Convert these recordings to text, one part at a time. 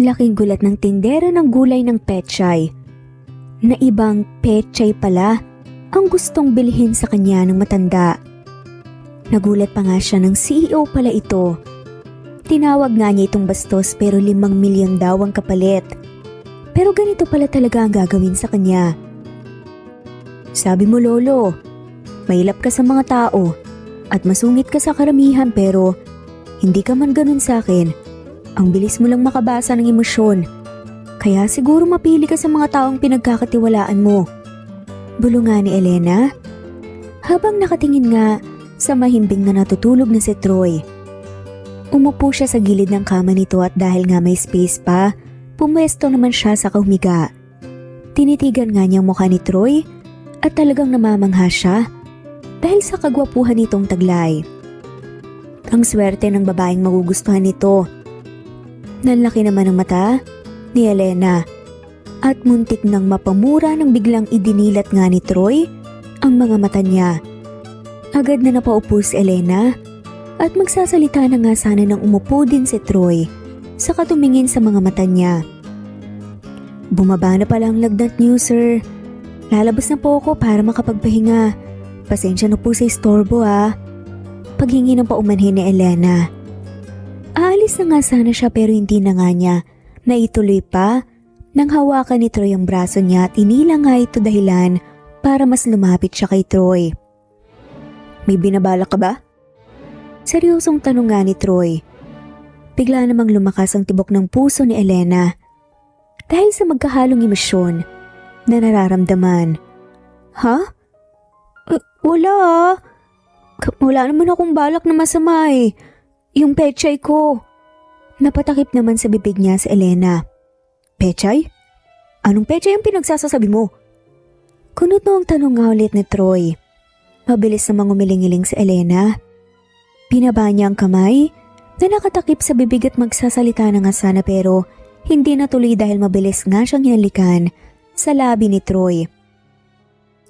Laking gulat ng tindera ng gulay ng pechay. Na ibang pechay pala ang gustong bilhin sa kanya ng matanda. Nagulat pa nga siya ng CEO pala ito. Tinawag nga niya itong bastos pero 5 milyon daw ang kapalit. Pero ganito pala talaga ang gagawin sa kanya. Sabi mo lolo, mailap ka sa mga tao at masungit ka sa karamihan pero hindi ka man ganun sa akin. Ang bilis mo lang makabasa ng emosyon. Kaya siguro mapili ka sa mga taong pinagkakatiwalaan mo. Bulungan ni Elena. Habang nakatingin nga sa mahimbing na natutulog na si Troy. Umupo siya sa gilid ng kama nito at dahil nga may space pa, pumwesto naman siya sa kahumiga. Tinitigan nga niya ang mukha ni Troy at talagang namamangha siya dahil sa kagwapuhan nitong taglay. Ang swerte ng babaeng magugustuhan nito. Nanlaki naman ang mata ni Elena at muntik nang mapamura nang biglang idinilat nga ni Troy ang mga mata niya. Agad na napaupo si Elena at magsasalita na nga sana nang umupo din si Troy saka tumingin sa mga mata niya. Bumaba na pala ang lagnat niyo, sir. Lalabas na po ako para makapagpahinga. Pasensya na po sa istorbo Paghingi ng paumanhin ni Elena. Aalis na nga sana siya pero hindi na nga niya naituloy pa nang hawakan ni Troy ang braso niya at inila nga ito dahilan para mas lumapit siya kay Troy. May binabalak ka ba? Seryosong tanong nga ni Troy. Bigla namang lumakas ang tibok ng puso ni Elena dahil sa magkahalong emosyon na nararamdaman. Ha? Wala Wala naman akong balak na masama Yung pechay ko. Napatakip naman sa bibig niya si Elena. Pechay? Anong pechay ang pinagsasasabi mo? Kunot na ang tanong nga ulit ni Troy. Mabilis namang umiling-iling si Elena. Binaba niya ang kamay na nakatakip sa bibig at magsasalita na nga sana pero hindi natuloy dahil mabilis nga siyang hinalikan sa labi ni Troy.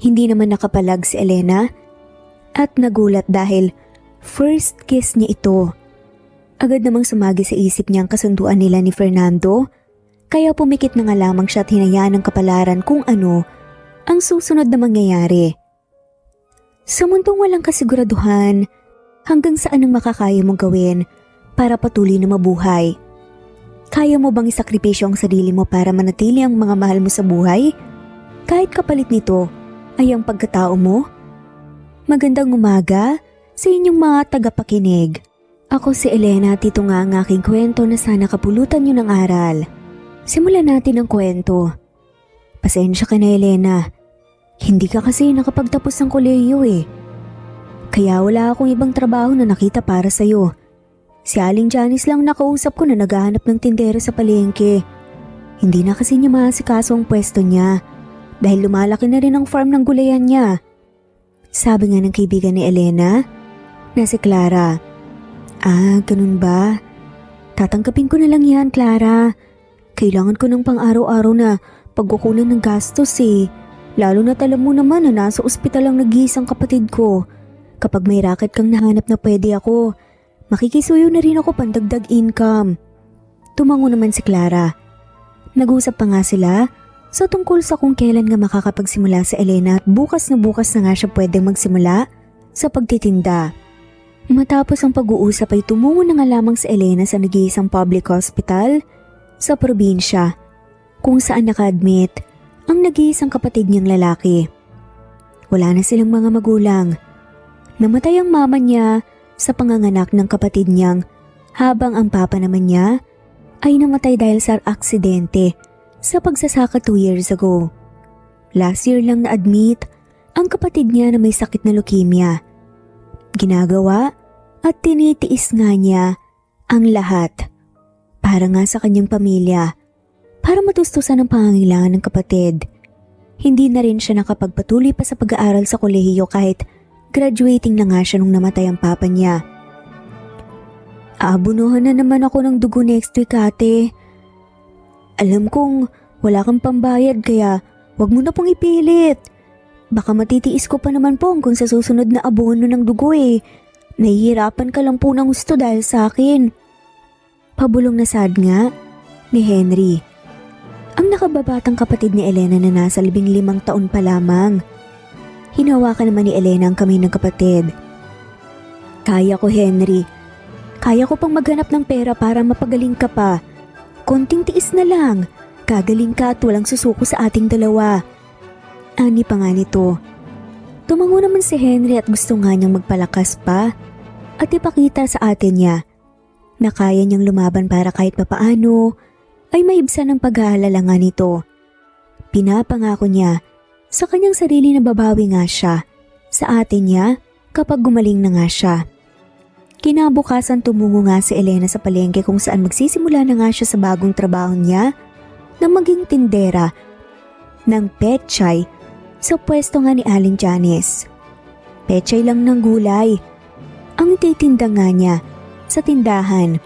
Hindi naman nakapalag si Elena at nagulat dahil first kiss niya ito. Agad namang sumagi sa isip niya ang kasunduan nila ni Fernando, kaya pumikit na nga lamang siya at hinayaan ng kapalaran kung ano ang susunod na mangyayari. Sa mundong walang kasiguraduhan, hanggang saan ang makakaya mong gawin para patuloy na mabuhay? Kaya mo bang isakripisyo ang sarili mo para manatili ang mga mahal mo sa buhay? Kahit kapalit nito ay ang pagkatao mo? Magandang umaga sa inyong mga tagapakinig. Ako si Elena at ito nga ang aking kwento na sana kapulutan niyo ng aral. Simulan natin ang kwento. Pasensya ka na Elena. Hindi ka kasi nakapagtapos ng kolehiyo Kaya wala akong ibang trabaho na nakita para sa'yo. Si Aling Janice lang nakausap ko na naghahanap ng tindera sa palengke. Hindi na kasi niya maasikaso ang pwesto niya dahil lumalaki na rin ang farm ng gulayan niya. Sabi nga ng kaibigan ni Elena na si Clara. Ganun ba? Tatanggapin ko na lang yan, Clara. Kailangan ko ng pang-araw-araw na pagkukunan ng gastos Lalo na alam mo naman na nasa ospital ang nag-iisang kapatid ko. Kapag may racket kang nahanap na pwede ako, makikisuyo na rin ako pandagdag income. Tumango naman si Clara. Nag-usap pa nga sila sa tungkol sa kung kailan nga makakapagsimula si Elena at bukas na nga siya pwedeng magsimula sa pagtitinda. Matapos ang pag-uusap ay tumungo na nga lamang si Elena sa nag-iisang public hospital sa probinsya kung saan naka-admit ang nag-iisang kapatid niyang lalaki. Wala na silang mga magulang. Namatay ang mama niya sa panganganak ng kapatid niyang habang ang papa naman niya ay namatay dahil sa aksidente sa pagsasaka 2 years ago. Last year lang na-admit ang kapatid niya na may sakit na leukemia. Ginagawa at tinitiis nga niya ang lahat para nga sa kanyang pamilya, para matustusan ang pangangailangan ng kapatid. Hindi na rin siya nakapagpatuloy pa sa pag-aaral sa kolehiyo kahit graduating na nga siya nung namatay ang papa niya. Aabunuhan na naman ako ng dugo next week, ate. Alam kong wala kang pambayad kaya wag mo na pong ipilit. Baka matitiis ko pa naman po kung sa susunod na abono ng dugo Nahihirapan ka lang po ng gusto dahil sa akin. Pabulong na sad nga ni Henry, ang nakababatang kapatid ni Elena na nasa 15 taon pa lamang. Hinawakan naman ni Elena ang kamay ng kapatid. Kaya ko, Henry. Kaya ko pang maghanap ng pera para mapagaling ka pa. Konting tiis na lang. Gagaling ka at walang susuko sa ating dalawa. Ani pa nga nito. Tumango naman si Henry at gusto nga niyang magpalakas pa at ipakita sa atin niya na kaya niyang lumaban para kahit papaano ay maibsan ang pag-aalala nga nito. Pinapangako niya sa kanyang sarili na babawi nga siya sa atin niya kapag gumaling na nga siya. Kinabukasan tumungo nga si Elena sa palengke kung saan magsisimula na nga siya sa bagong trabaho niya na maging tindera ng pechay sa pwesto nga ni Aling Janice. Pechay lang ng gulay ang titinda nga niya sa tindahan.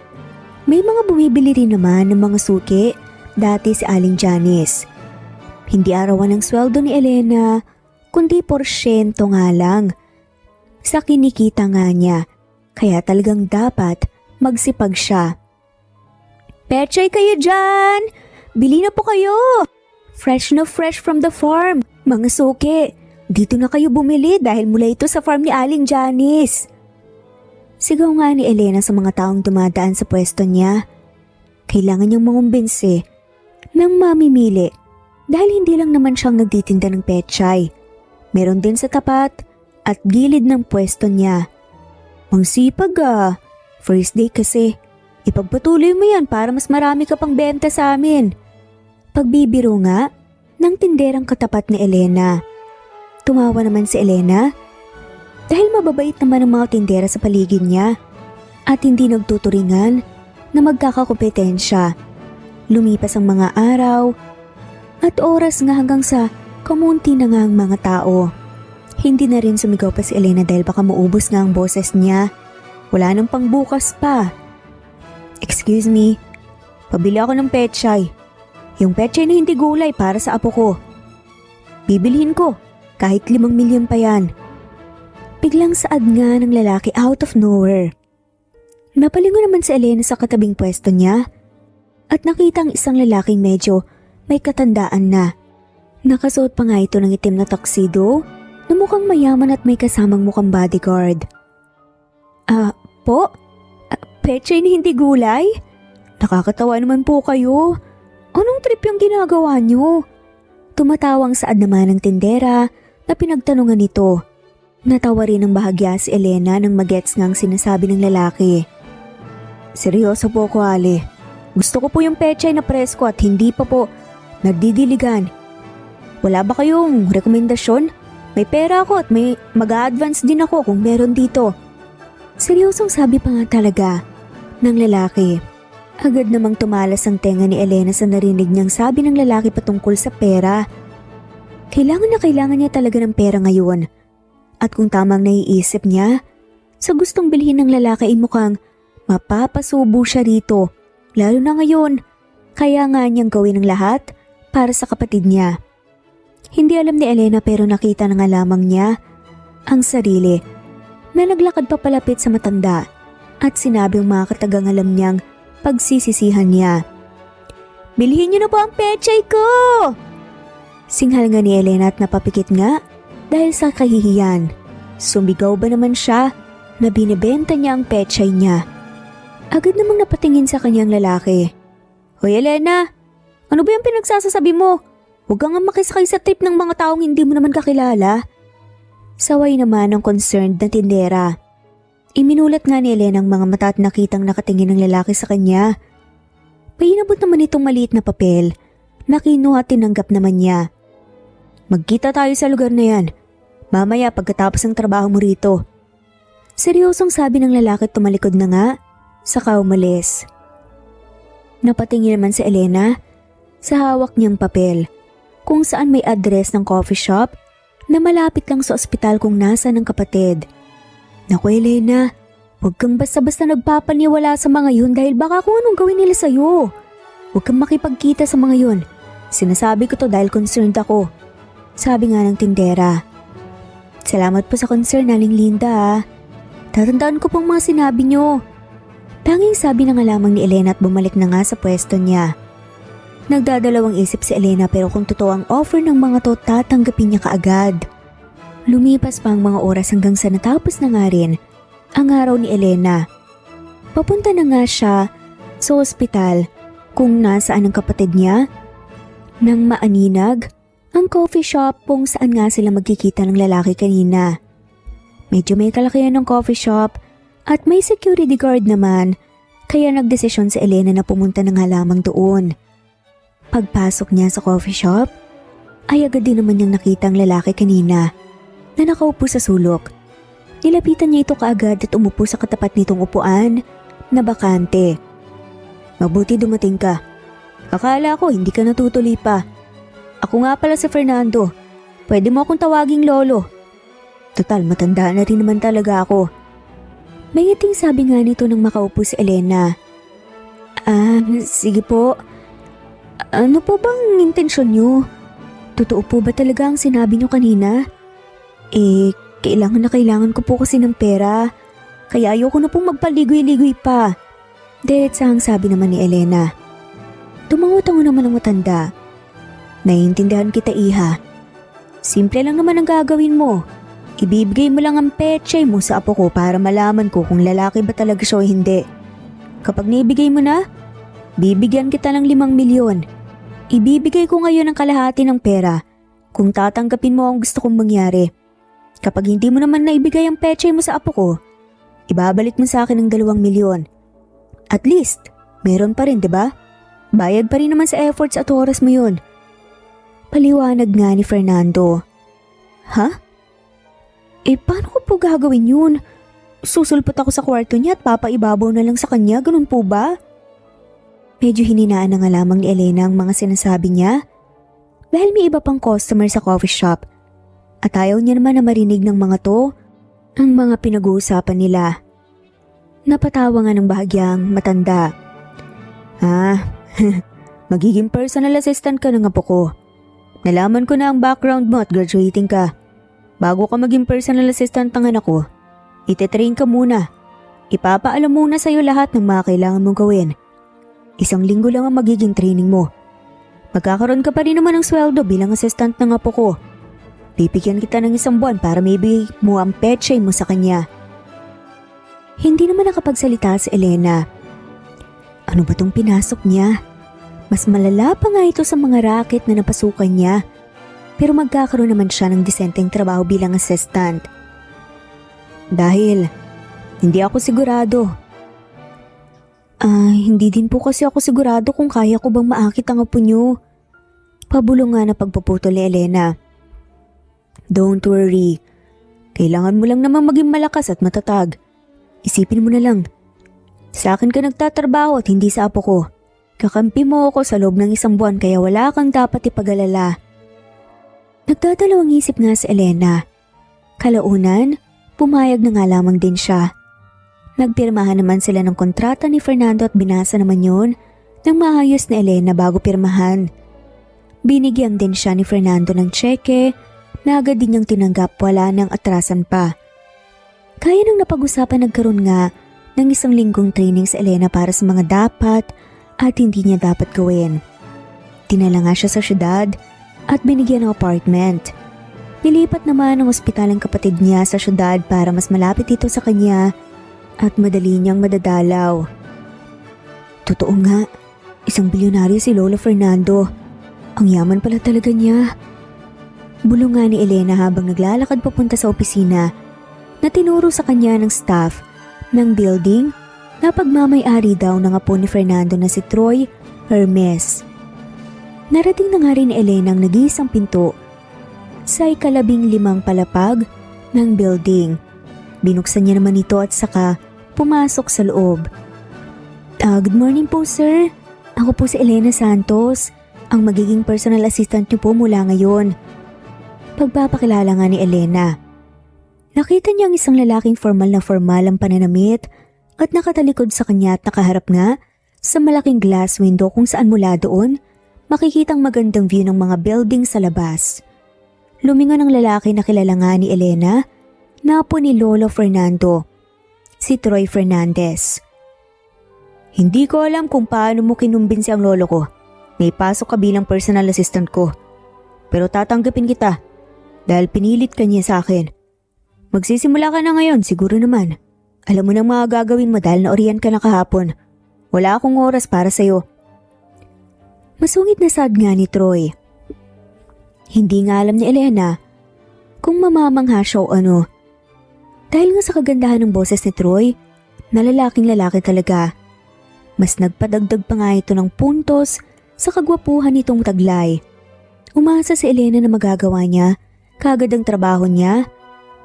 May mga bumibili rin naman ng mga suki dati si Aling Janice. Hindi arawan ng sweldo ni Elena kundi porsyento nga lang sa kinikita nga niya, kaya talagang dapat magsipag siya. Pechay kayo dyan! Bili na po kayo! Fresh na fresh from the farm! Mga suki, dito na kayo bumili dahil mula ito sa farm ni Aling Janice. Sigaw nga ni Elena sa mga taong dumadaan sa pwesto niya. Kailangan niyang mangumbinsi ng mamimili dahil hindi lang naman siyang nagtitinda ng pechay. Meron din sa tapat at gilid ng pwesto niya. Ang sipag first day kasi. Ipagpatuloy mo yan para mas marami ka pang benta sa amin. Pagbibiro nga ng tinderang katapat ni Elena. Tumawa naman si Elena dahil mababait naman ang mga tindera sa paligid niya at hindi nagtuturingan na magkakakompetensya. Lumipas ang mga araw at oras nga hanggang sa kamunti na nga ang mga tao. Hindi na rin sumigaw pa si Elena dahil baka maubos nga ang boses niya. Wala nang pangbukas pa. Excuse me, pabili ako ng pechay. Yung pechay na hindi gulay para sa apo ko. Bibilhin ko, kahit 5 milyon pa yan. Biglang saad nga ng lalaki out of nowhere. Napalingon naman si Elena sa katabing pwesto niya at nakita ang isang lalaking medyo may katandaan na. Nakasuot pa nga ito ng itim na tuxedo na mukhang mayaman at may kasamang mukhang bodyguard. Po? Pechay na hindi gulay? Nakakatawa naman po kayo. Anong trip yung ginagawa niyo? Tumatawang saad naman ng tindera na pinagtanungan nito. Natawa rin ng bahagya si Elena nang magets ngang sinasabi ng lalaki. Seryoso po ko, Ali. Gusto ko po yung pechay na presko at hindi pa po nagdidiligan. Wala ba kayong rekomendasyon? May pera ako at may mag-a-advance din ako kung meron dito. Seryosong sabi pa nga talaga ng lalaki. Agad namang tumalas ang tenga ni Elena sa narinig niyang sabi ng lalaki patungkol sa pera. Kailangan niya talaga ng pera ngayon. At kung tamang naiisip niya, sa gustong bilhin ng lalaki ay mukhang mapapasubo siya rito. Lalo na ngayon, kaya nga niyang gawin ang lahat para sa kapatid niya. Hindi alam ni Elena pero nakita na nga lamang niya ang sarili na naglakad papalapit sa matanda at sinabi ang mga katagang alam niyang pagsisisihan niya. Bilhin niyo na po ang pechay ko! Singhal nga ni Elena at napapikit nga dahil sa kahihiyan. Sumigaw ba naman siya na binibenta niya ang pechay niya. Agad namang napatingin sa kanyang lalaki. Hoy Elena, ano ba yung pinagsasasabi mo? Huwag kang makisakay sa trip ng mga taong hindi mo naman kakilala. Saway naman ang concerned na tindera. Iminulat nga ni Elena ang mga mata at nakitang nakatingin ng lalaki sa kanya. Painabot naman itong maliit na papel na kinuha at tinanggap naman niya. Magkita tayo sa lugar na yan. Mamaya pagkatapos ng trabaho mo rito. Seryosong sabi ng lalaki at tumalikod na nga, saka umalis. Napatingin naman si Elena sa hawak niyang papel kung saan may address ng coffee shop na malapit lang sa ospital kung nasa ng kapatid. Naku Elena, huwag kang basta-basta nagpapaniwala sa mga yun dahil baka kung anong gawin nila sa'yo. Huwag kang makipagkita sa mga yun. Sinasabi ko to dahil concerned ako. Sabi nga ng tindera. Salamat po sa concern, Aling Linda. Tatandaan ko pong mga sinabi niyo. Tanging sabi na nga lamang ni Elena at bumalik na nga sa pwesto niya. Nagdadalawang isip si Elena pero kung totoo ang offer ng mga to, tatanggapin niya kaagad. Lumipas pa ang mga oras hanggang sa natapos na nga rin ang araw ni Elena. Papunta na nga siya sa ospital kung nasaan ang kapatid niya. Nang maaninag, ang coffee shop kung saan nga sila magkikita ng lalaki kanina. Medyo may kalakihan ng coffee shop at may security guard naman, kaya nagdesisyon si Elena na pumunta na nga lamang doon. Pagpasok niya sa coffee shop, ay agad din naman niyang nakita ang lalaki kanina na nakaupo sa sulok. Nilapitan niya ito kaagad at umupo sa katapat nitong upuan na bakante. Mabuti dumating ka. Akala ko hindi ka natutuloy pa. Ako nga pala si Fernando. Pwede mo akong tawaging lolo. Total, matanda na rin naman talaga ako. May ngiting sabi nga nito nang makaupo si Elena. Sige po. Ano po bang intensyon niyo? Totoo po ba talaga ang sinabi niyo kanina? Kailangan ko po kasi ng pera. Kaya ayoko na pong magpaligoy-ligoy pa. Diretsahang sabi naman ni Elena. Tumango-tango naman ang matanda. Naiintindihan kita, iha. Simple lang naman ang gagawin mo. Ibibigay mo lang ang pechay mo sa apo ko para malaman ko kung lalaki ba talaga siya o hindi. Kapag naibigay mo na, bibigyan kita ng 5 milyon. Ibibigay ko ngayon ang kalahati ng pera kung tatanggapin mo ang gusto kong mangyari. Kapag hindi mo naman naibigay ang pechay mo sa apo ko, ibabalik mo sa akin ng 2 milyon. At least, meron pa rin, diba? Bayad pa rin naman sa efforts at oras mo yun. Paliwanag nga ni Fernando. Ha? Paano ko po gagawin yun? Susulpot ako sa kwarto niya at papaibabaw na lang sa kanya, ganun po ba? Medyo hininaan na nga lamang ni Elena ang mga sinasabi niya dahil may iba pang customer sa coffee shop at ayaw niya naman na marinig ng mga to ang mga pinag-uusapan nila. Napatawa nga ng bahagyang matanda. Magiging personal assistant ka ng apo ko. Nalaman ko na ang background mo at graduating ka. Bago ka maging personal assistant ng anak ko, itetrain ka muna. Ipapaalam muna sa'yo lahat ng mga kailangan mong gawin. 1 linggo lang ang magiging training mo. Magkakaroon ka pa rin naman ng sweldo bilang assistant ng apo ko. Bibigyan kita ng 1 buwan para maybe mo ang pechay mo sa kanya. Hindi naman nakapagsalita si Elena. Ano ba tong pinasok niya? Mas malala pa nga ito sa mga racket na napasukan niya. Pero magkakaroon naman siya ng disenteng trabaho bilang assistant. Dahil hindi ako sigurado. Hindi din po kasi ako sigurado kung kaya ko bang maakit ang apo niyo. Pabulong nga na pagpuputol ni Elena. Don't worry. Kailangan mo lang naman maging malakas at matatag. Isipin mo na lang. Sa akin ka nagtatrabaho at hindi sa apo ko. Kakampi mo ako sa loob ng 1 buwan kaya wala kang dapat ipag-alala. Nagdadalawang isip nga si Elena. Kalaunan, pumayag na nga lamang din siya. Nagpirmahan naman sila ng kontrata ni Fernando at binasa naman yun ng maayos na Elena bago pirmahan. Binigyan din siya ni Fernando ng tseke na agad din niyang tinanggap, wala nang atrasan pa. Kaya nang napag-usapan nagkaroon nga ng 1 linggong training sa Elena para sa mga dapat at hindi niya dapat gawin. Dinala nga siya sa syudad at binigyan ng apartment. Nilipat naman ang ospital ang kapatid niya sa syudad para mas malapit ito sa kanya at madali niyang madadalaw. Totoo nga, 1 bilyonaryo si Lolo Fernando. Ang yaman pala talaga niya. Bulong nga ni Elena habang naglalakad papunta sa opisina na tinuro sa kanya ng staff ng building na pagmamay-ari daw ng apo ni Fernando na si Troy Hermes. Narating na nga rin ni Elena ang nag-iisang pinto sa 15 palapag ng building. Binuksan niya naman ito at saka pumasok sa loob. Good morning po, sir. Ako po si Elena Santos, ang magiging personal assistant niyo po mula ngayon. Pagpapakilala nga ni Elena. Nakita niya ang isang lalaking formal ang pananamit at nakatalikod sa kanya at nakaharap nga sa malaking glass window kung saan mula doon makikitang magandang view ng mga building sa labas. Lumingon ang lalaki na kilala nga ni Elena na apo ni Lolo Fernando, si Troy Fernandez. Hindi ko alam kung paano mo kinumbinsi ang lolo ko, May pasok ka bilang personal assistant ko. Pero tatanggapin kita dahil pinilit ka niya sa akin. Magsisimula ka na ngayon, siguro naman. Alam mo nang mga gagawin mo dahil naoriyan ka na kahapon. Wala akong oras para sa'yo. Masungit na sad nga ni Troy. Hindi nga alam ni Elena kung mamamangha siya o ano. Dahil nga sa kagandahan ng boses ni Troy, na lalaking lalaki talaga. Mas nagpadagdag pa nga ito ng puntos sa kagwapuhan nitong taglay. Umasa si Elena na magagawa niya kagad ang trabaho niya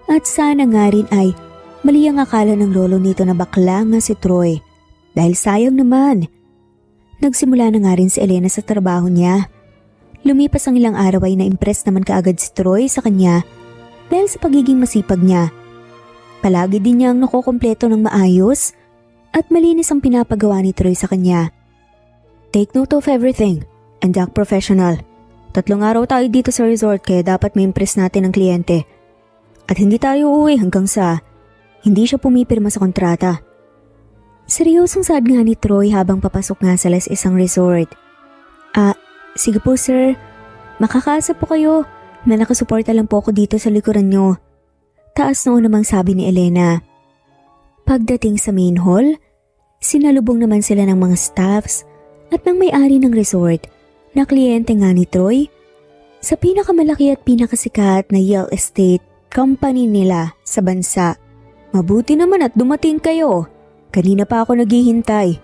at sana nga rin ay mali ang akala ng lolo nito na bakla nga si Troy. Dahil sayang naman. Nagsimula na nga rin si Elena sa trabaho niya. Lumipas ang ilang araw ay na-impress naman kaagad si Troy sa kanya dahil sa pagiging masipag niya. Palagi din niyang nakukumpleto ng maayos at malinis ang pinapagawa ni Troy sa kanya. Take note of everything and act professional. 3 araw tayo dito sa resort kaya dapat ma-impress natin ang kliyente. At hindi tayo uuwi hanggang sa hindi siya pumipirma sa kontrata. Seryosong sad nga ni Troy habang papasok nga sa isang resort. Sige po sir, makakaasa po kayo na nakasuporta lang po ako dito sa likuran nyo. Taas noon namang sabi ni Elena. Pagdating sa main hall, sinalubong naman sila ng mga staffs at ng may-ari ng resort na kliyente nga ni Troy sa pinakamalaki at pinakasikat na real estate company nila sa bansa. Mabuti naman at dumating kayo. Kanina pa ako naghihintay.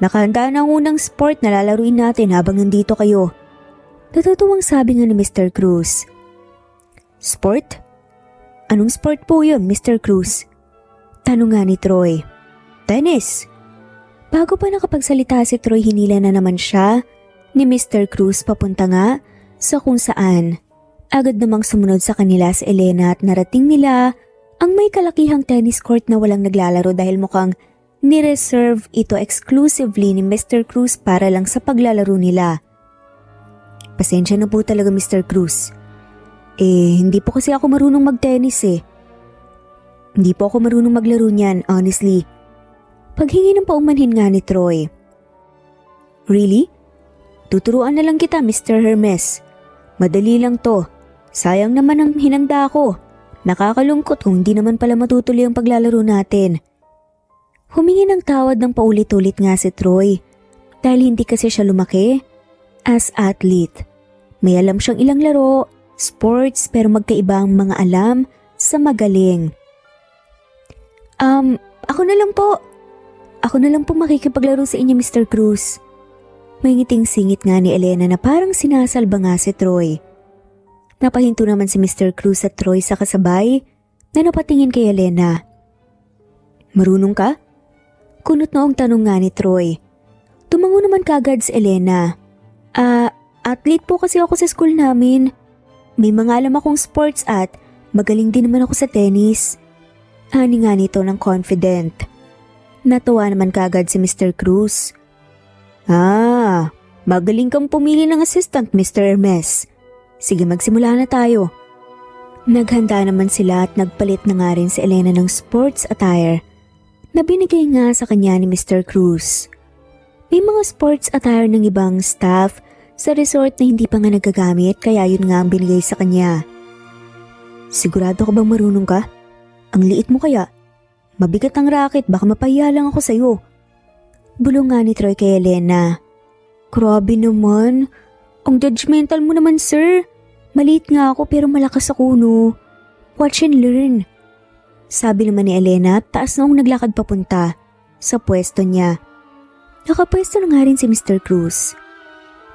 Nakahanda na ang unang sport na lalaruin natin habang nandito kayo. Natutuwang sabi nga ni Mr. Cruz. Sport? Anong sport po yun, Mr. Cruz? Tanong nga ni Troy. Tennis. Bago pa nakapagsalita si Troy, hinila na naman siya ni Mr. Cruz papunta nga sa kung saan. Agad namang sumunod sa kanila si Elena at narating nila ang may kalakihang tennis court na walang naglalaro dahil mukhang ni-reserve ito exclusively ni Mr. Cruz para lang sa paglalaro nila. Pasensya na po talaga Mr. Cruz. Hindi po kasi ako marunong mag-tennis eh. Hindi po ako marunong maglaro niyan, honestly. Paghingi ng paumanhin nga ni Troy. Really? Tuturuan na lang kita Mr. Hermes. Madali lang to. Sayang naman ang hinanda ko. Nakakalungkot kung hindi naman pala matutuloy ang paglalaro natin. Humingi ng tawad ng paulit-ulit nga si Troy dahil hindi kasi siya lumaki as athlete. May alam siyang ilang laro, sports pero magkaiba ang mga alam sa magaling. Ako na lang po. Ako na lang po makikipaglaro sa inyo Mr. Cruz. May ngiting singit nga ni Elena na parang sinasalba nga si Troy. Napahinto naman si Mr. Cruz at Troy sa kasabay na napatingin kay Elena. Marunong ka? Kunot noong tanong nga ni Troy. Tumango naman kagad si Elena. Athlete po kasi ako sa school namin. May mga alam akong sports at magaling din naman ako sa tennis. Ani nga nito ng confident. Natuwa naman kagad si Mr. Cruz. Magaling kang pumili ng assistant Mr. Hermes. Sige magsimula na tayo. Naghanda naman sila at nagpalit na nga rin si Elena ng sports attire na binigay nga sa kanya ni Mr. Cruz. May mga sports attire ng ibang staff sa resort na hindi pa nga nagagamit kaya yun nga ang binigay sa kanya. Sigurado ka bang marunong ka? Ang liit mo kaya? Mabigat ang racket, baka mapahiya lang ako sa'yo. Bulong nga ni Troy kay Elena. Grabe naman. Ang judgmental mo naman sir. Maliit nga ako pero malakas ako no. Watch and learn. Sabi naman ni Elena at taas noong naglakad papunta sa pwesto niya. Nakapwesto na nga rin si Mr. Cruz.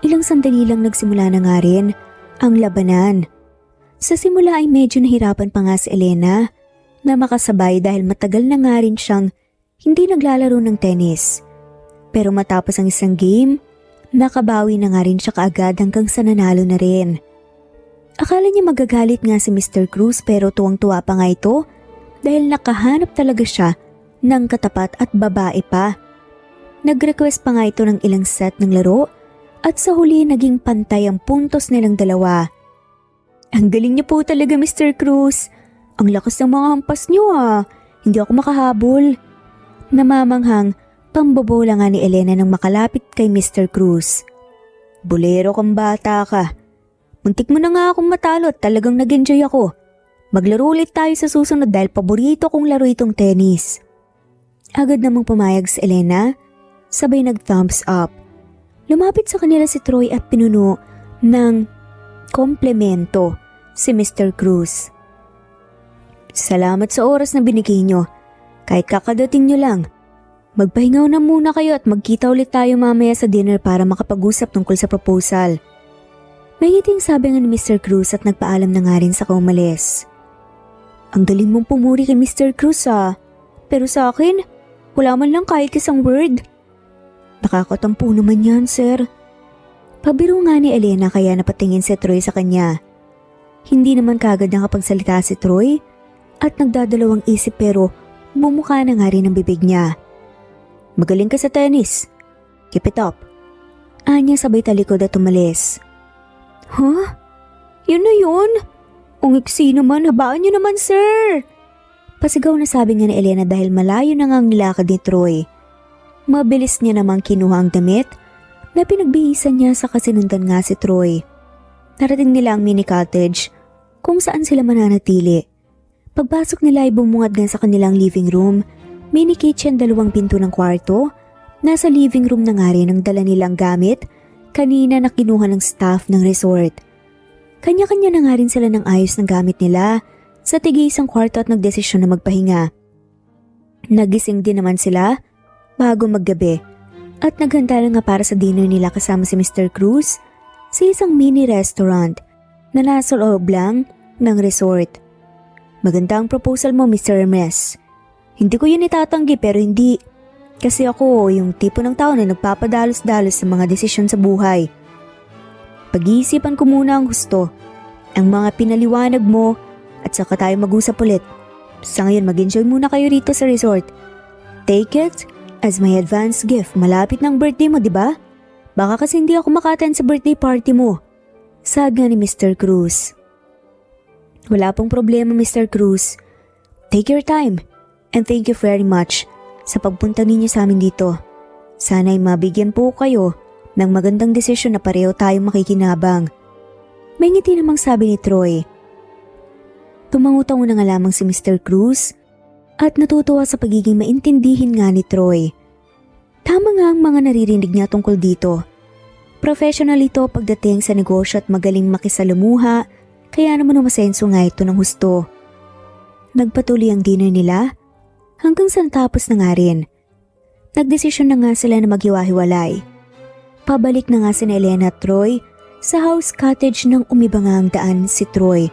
Ilang sandali lang nagsimula na nga rin ang labanan. Sa simula ay medyo nahirapan pa nga si Elena na makasabay dahil matagal na nga rin siyang hindi naglalaro ng tennis. Pero matapos ang isang game, nakabawi na nga rin siya kaagad hanggang sa nanalo na rin. Akala niya magagalit nga si Mr. Cruz pero tuwang-tuwa pa nga ito dahil nakahanap talaga siya ng katapat at babae pa. Nag-request pa nga ito ng ilang set ng laro at sa huli naging pantay ang puntos nilang dalawa. Ang galing niyo po talaga Mr. Cruz. Ang lakas ng mga hampas niyo Hindi ako makahabol. Namamanghang pambobola nga ni Elena nang makalapit kay Mr. Cruz. Bolero kang bata ka. Muntik mo na nga akong matalo at talagang nag-enjoy ako. Maglaro ulit tayo sa susunod dahil paborito kong laro itong tennis. Agad namang pumayag si Elena, sabay nag-thumbs up. Lumapit sa kanila si Troy at pinuno ng komplemento si Mr. Cruz. Salamat sa oras na binigay nyo. Kahit kakadating nyo lang. Magpahingaw na muna kayo at magkita ulit tayo mamaya sa dinner para makapag-usap tungkol sa proposal. May ngiting sabi nga ni Mr. Cruz at nagpaalam na nga rin sa kaumalis. Ang galing mong pumuri kay Mr. Cruz pero sa akin, wala man lang kahit isang word. Nakakatampo naman yan, sir. Pabiro nga ni Elena kaya napatingin si Troy sa kanya. Hindi naman kagad nakapagsalita si Troy at nagdadalawang isip pero bumuka na nga rin ang bibig niya. Magaling ka sa tennis. Keep it up. Anya sabay talikod at umalis. Huh? Yun na yun? Ang iksi naman, habaan niyo naman, sir. Pasigaw na sabi nga ni Elena dahil malayo na nga ang nilakad ni Troy. Mabilis niya namang kinuha ang damit na pinagbihisan niya sa kasinundan nga si Troy. Narating nila ang mini cottage kung saan sila mananatili. Pagpasok nila ay bumungad nga sa kanilang living room. Mini kitchen, 2 pinto ng kwarto. Nasa living room na nga rin ang dala nilang gamit kanina na kinuha ng staff ng resort. Kanya-kanya na nga rin sila ng ayos ng gamit nila sa tig-isang kwarto at nagdesisyon na magpahinga. Nagising din naman sila bago maggabi at naghanda na nga para sa dinner nila kasama si Mr. Cruz sa isang mini restaurant na nasa loob lang ng resort. Maganda ang proposal mo, Mr. Hermes. Hindi ko yun itatanggi pero hindi. Kasi ako yung tipo ng tao na nagpapadalos-dalos sa mga desisyon sa buhay. Pag-iisipan ko muna ang gusto, ang mga pinaliwanag mo at saka tayo mag-usap ulit. Sa ngayon mag-enjoy muna kayo rito sa resort. Take it as my advance gift. Malapit ng birthday mo, di ba? Baka kasi hindi ako maka-attend sa birthday party mo. Sabi nga ni Mr. Cruz. Wala pong problema, Mr. Cruz. Take your time. And thank you very much sa pagpunta ninyo sa amin dito. Sana'y mabigyan po kayo ng magandang desisyon na pareho tayong makikinabang. May ngiti namang sabi ni Troy. Tumangutang na nga lamang si Mr. Cruz at natutuwa sa pagiging maintindihin nga ni Troy. Tama nga ang mga naririnig niya tungkol dito. Professional ito pagdating sa negosyo at magaling makisalamuha, kaya naman umasenso nga ito ng husto. Nagpatuloy ang dinner nila hanggang sa natapos na nga rin. Nagdesisyon na nga sila na maghiwa-hiwalay. Pabalik na nga si Elena at Troy sa house cottage nang umiba nga ang daan si Troy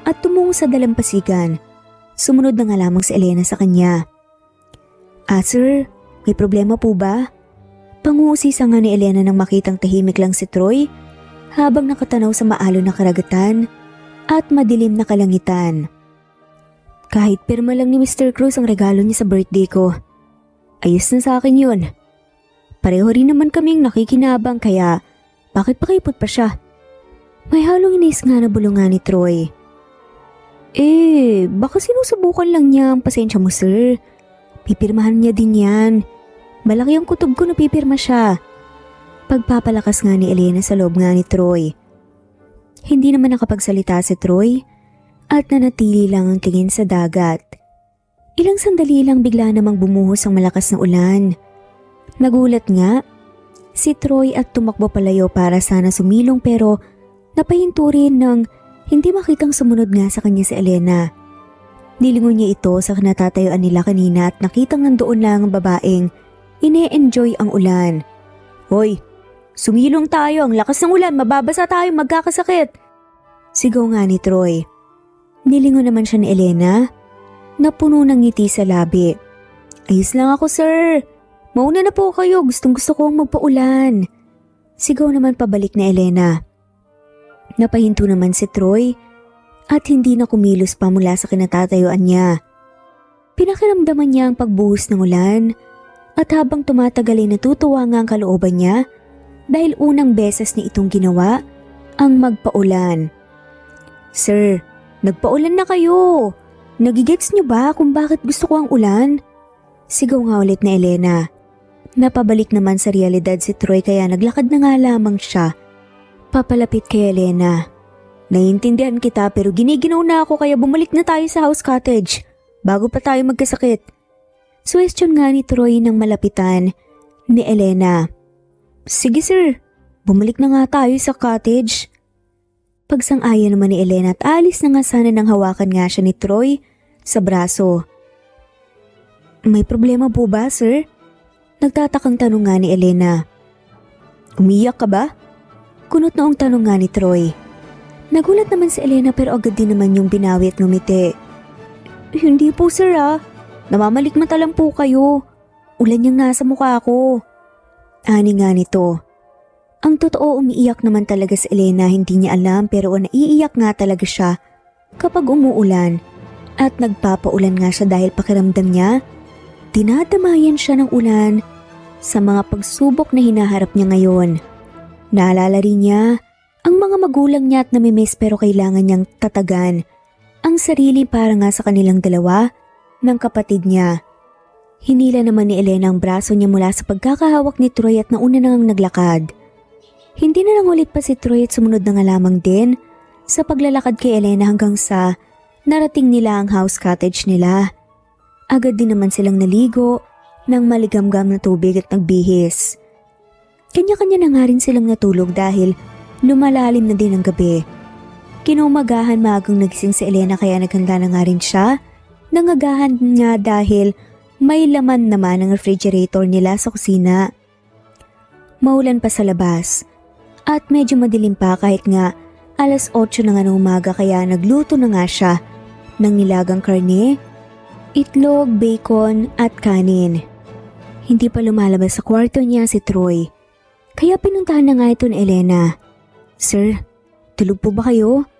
at tumungo sa dalampasigan. Sumunod na nga lamang si Elena sa kanya. Sir, may problema po ba? Panguusisa nga ni Elena nang makitang tahimik lang si Troy habang nakatanaw sa maalon na karagatan at madilim na kalangitan. Kahit pirma lang ni Mr. Cruz ang regalo niya sa birthday ko. Ayos na sa akin yun. Pareho rin naman kaming nakikinabang kaya bakit pakipot pa siya? May halong inis nga na bulungan ni Troy. Baka sinusubukan lang niya ang pasensya mo, sir. Pipirmahan niya din yan. Malaki ang kutob ko na pipirma siya. Pagpapalakas nga ni Elena sa loob nga ni Troy. Hindi naman nakapagsalita si Troy at nanatili lang ang tingin sa dagat. Ilang sandali lang bigla namang bumuhos ang malakas na ulan. Nagulat nga si Troy at tumakbo palayo para sana sumilong pero napahinto rin ng hindi makitang sumunod nga sa kanya si Elena. Nilingon niya ito sa natatayuan nila kanina at nakitang nandoon lang ang babaeng ine-enjoy ang ulan. Hoy, sumilong tayo, ang lakas ng ulan, mababasa tayo, magkakasakit. Sigaw nga ni Troy. Nilingon naman siya ni Elena na puno ng ngiti sa labi. Ayos lang ako, sir. Mauna na po kayo, gustong-gusto kong magpaulan. Sigaw naman pabalik na Elena. Napahinto naman si Troy at hindi na kumilos pa mula sa kinatatayuan niya. Pinakiramdaman niya ang pagbuhos ng ulan at habang tumatagal ay natutuwa nga ang kalooban niya dahil unang beses ni itong ginawa ang magpaulan. Sir, nagpaulan na kayo. Nagigets niyo ba kung bakit gusto ko ang ulan? Sigaw nga ulit na Elena. Napabalik naman sa realidad si Troy kaya naglakad na nga lamang siya Papalapit kay Elena. Naiintindihan kita pero giniginaw na ako kaya bumalik na tayo sa house cottage bago pa tayo magkasakit. Suwestyon nga ni Troy nang malapitan ni Elena. Sige sir, bumalik na nga tayo sa cottage. Pagsang-ayon naman ni Elena at alis na nga sana nang hawakan nga siya ni Troy sa braso. May problema po ba sir? Nagtatakang tanong nga ni Elena. Umiyak ka ba? Kunot noong tanong nga ni Troy. Nagulat naman si Elena pero agad din naman yung binawi at ngumiti. Hindi po sir namamalikmata lang po kayo. Ulan yung nasa mukha ko. Ani nga nito. Ang totoo umiiyak naman talaga si Elena, hindi niya alam pero naiiyak nga talaga siya kapag umuulan. At nagpapaulan nga siya dahil pakiramdam niya, dinadamayan siya ng ulan sa mga pagsubok na hinaharap niya ngayon. Naalala rin niya ang mga magulang niya at namimiss pero kailangan niyang tatagan ang sarili para nga sa kanilang dalawa ng kapatid niya. Hinila naman ni Elena ang braso niya mula sa pagkakahawak ni Troy at nauna nang naglakad. Hindi na lang ulit pa si Troy at sumunod na nga lamang din sa paglalakad kay Elena hanggang sa narating nila ang house cottage nila. Agad din naman silang naligo ng maligamgam na tubig at nagbihis. Kanya-kanya na nga rin silang natulog dahil lumalalim na din ang gabi. Kinumagahan maagang nagising si Elena kaya naghanda na nga rin siya. Nangagahan niya dahil may laman naman ang refrigerator nila sa kusina. Maulan pa sa labas at medyo madilim pa kahit nga 8:00 na nga ng umaga kaya nagluto na nga siya ng nilagang karne, itlog, bacon at kanin. Hindi pa lumalabas sa kwarto niya si Troy. Kaya pinuntahan na nga ito ni Elena. Sir, tulog po ba kayo?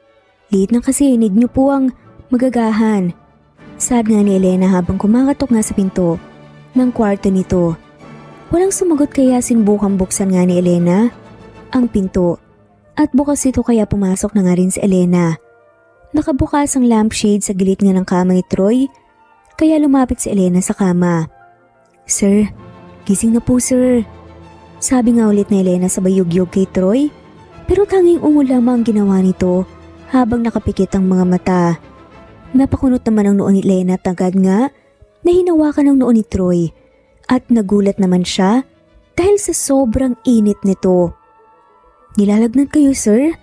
Late na kasi, need niyo po ang magagahan. Sad nga ni Elena habang kumakatok nga sa pinto ng kwarto nito. Walang sumagot kaya sinubukang buksan nga ni Elena ang pinto. At bukas ito kaya pumasok na nga rin si Elena. Nakabukas ang lampshade sa gilid nga ng kama ni Troy kaya lumapit si Elena sa kama. Sir, gising na po sir. Sabi nga ulit ni Elena sa bayugyog kay Troy pero tanging ungo lamang ang ginawa nito habang nakapikit ang mga mata. Napakunot naman ang noo ni Elena at agad nga na hinawakan ang noo ni Troy at nagulat naman siya dahil sa sobrang init nito. Nilalagnat kayo sir?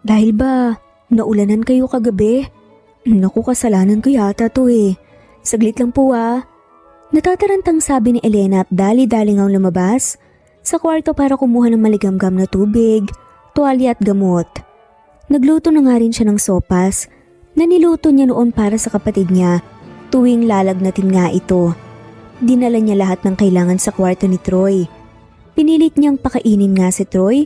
Dahil ba naulanan kayo kagabi? Naku, kasalanan ko yata to Saglit lang po Natatarantang sabi ni Elena at dali-dali ngang lumabas sa kwarto para kumuha ng maligamgam na tubig, tuwalya at gamot. Nagluto na nga rin siya ng sopas na niluto niya noon para sa kapatid niya tuwing lalagnatin nga ito. Dinala niya lahat ng kailangan sa kwarto ni Troy. Pinilit niyang pakainin nga si Troy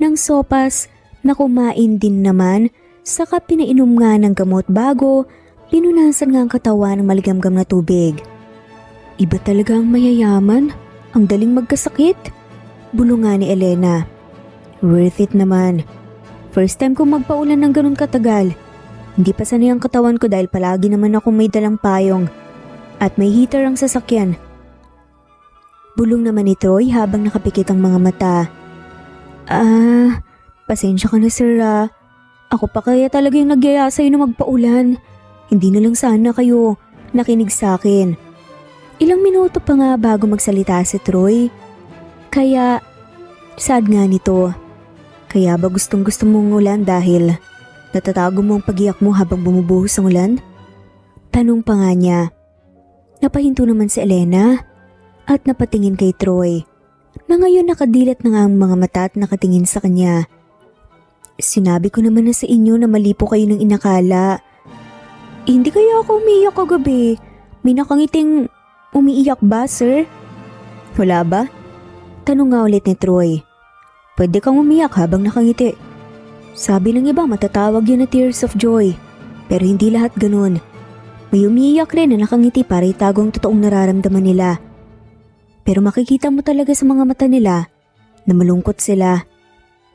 ng sopas na kumain din naman saka pinainom nga ng gamot bago pinunasan nga ang katawan ng maligamgam na tubig. Iba talaga ang mayayaman, ang daling magkasakit. Bulong nga ni Elena. Worth it naman. First time kong magpaulan ng ganun katagal. Hindi pa sanay ang katawan ko dahil palagi naman ako may dalang payong at may heater ang sasakyan. Bulong naman ni Troy habang nakapikit ang mga mata. Pasensya ka na sir Ako pa kaya talaga yung nagyaya sa'yo na magpaulan. Hindi na lang sana kayo nakinig sa akin. Ilang minuto pa nga bago magsalita si Troy. Kaya, sad nga nito. Kaya ba gustong gusto mong ulan dahil natatago mo ang pag-iyak mo habang bumubuhos ang ulan? Tanong pa nga niya. Napahinto naman si Elena at napatingin kay Troy na ngayon nakadilat na nga ang mga mata at nakatingin sa kanya. Sinabi ko naman na sa inyo na mali po kayo ng inakala. Hindi kaya ako umiiyak kagabi. May nakangiting umiiyak ba, sir? Wala ba? Tanong nga ulit ni Troy. Pwede kang umiyak habang nakangiti. Sabi ng iba matatawag yun na tears of joy. Pero hindi lahat ganun. May umiiyak rin na nakangiti para itago ang totoong nararamdaman nila. Pero makikita mo talaga sa mga mata nila na malungkot sila.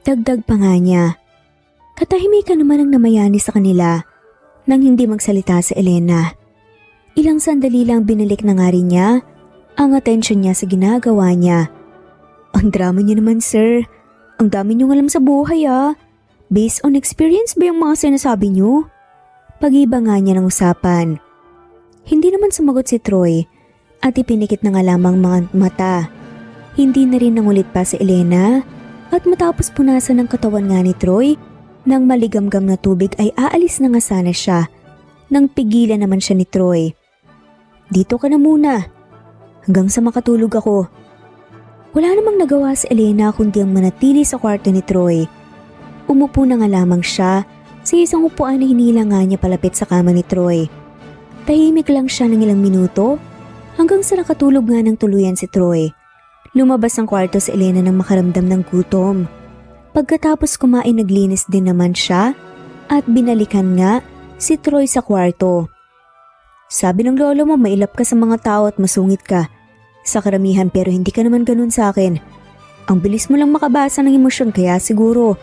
Dagdag pa nga niya. Katahimikan naman ang namayani sa kanila nang hindi magsalita si Elena. Ilang sandali lang binalik na nga rin niya ang atensyon niya sa ginagawa niya. Ang drama niya naman sir. Ang dami niyong alam sa buhay Based on experience ba yung mga sinasabi niyo? Pag-iba nga niya ng usapan. Hindi naman sumagot si Troy at ipinikit na nga lamang mga mata. Hindi na rin nangulit pa si Elena at matapos punasan ng katawan nga ni Troy ng maligamgam na tubig ay aalis na nga sana siya nang pigilan naman siya ni Troy. Dito ka na muna hanggang sa makatulog ako. Wala namang nagawa si Elena kundi ang manatili sa kwarto ni Troy. Umupo na nga lamang siya sa isang upuan na hinila nga niya palapit sa kama ni Troy. Tahimik lang siya ng ilang minuto hanggang sa nakatulog nga ng tuluyan si Troy. Lumabas ang kwarto si Elena nang makaramdam ng gutom. Pagkatapos kumain naglinis din naman siya at binalikan nga si Troy sa kwarto. Sabi ng lolo mo mailap ka sa mga tao at masungit ka. Sa karamihan pero hindi ka naman ganun sa akin. Ang bilis mo lang makabasa ng emosyon kaya siguro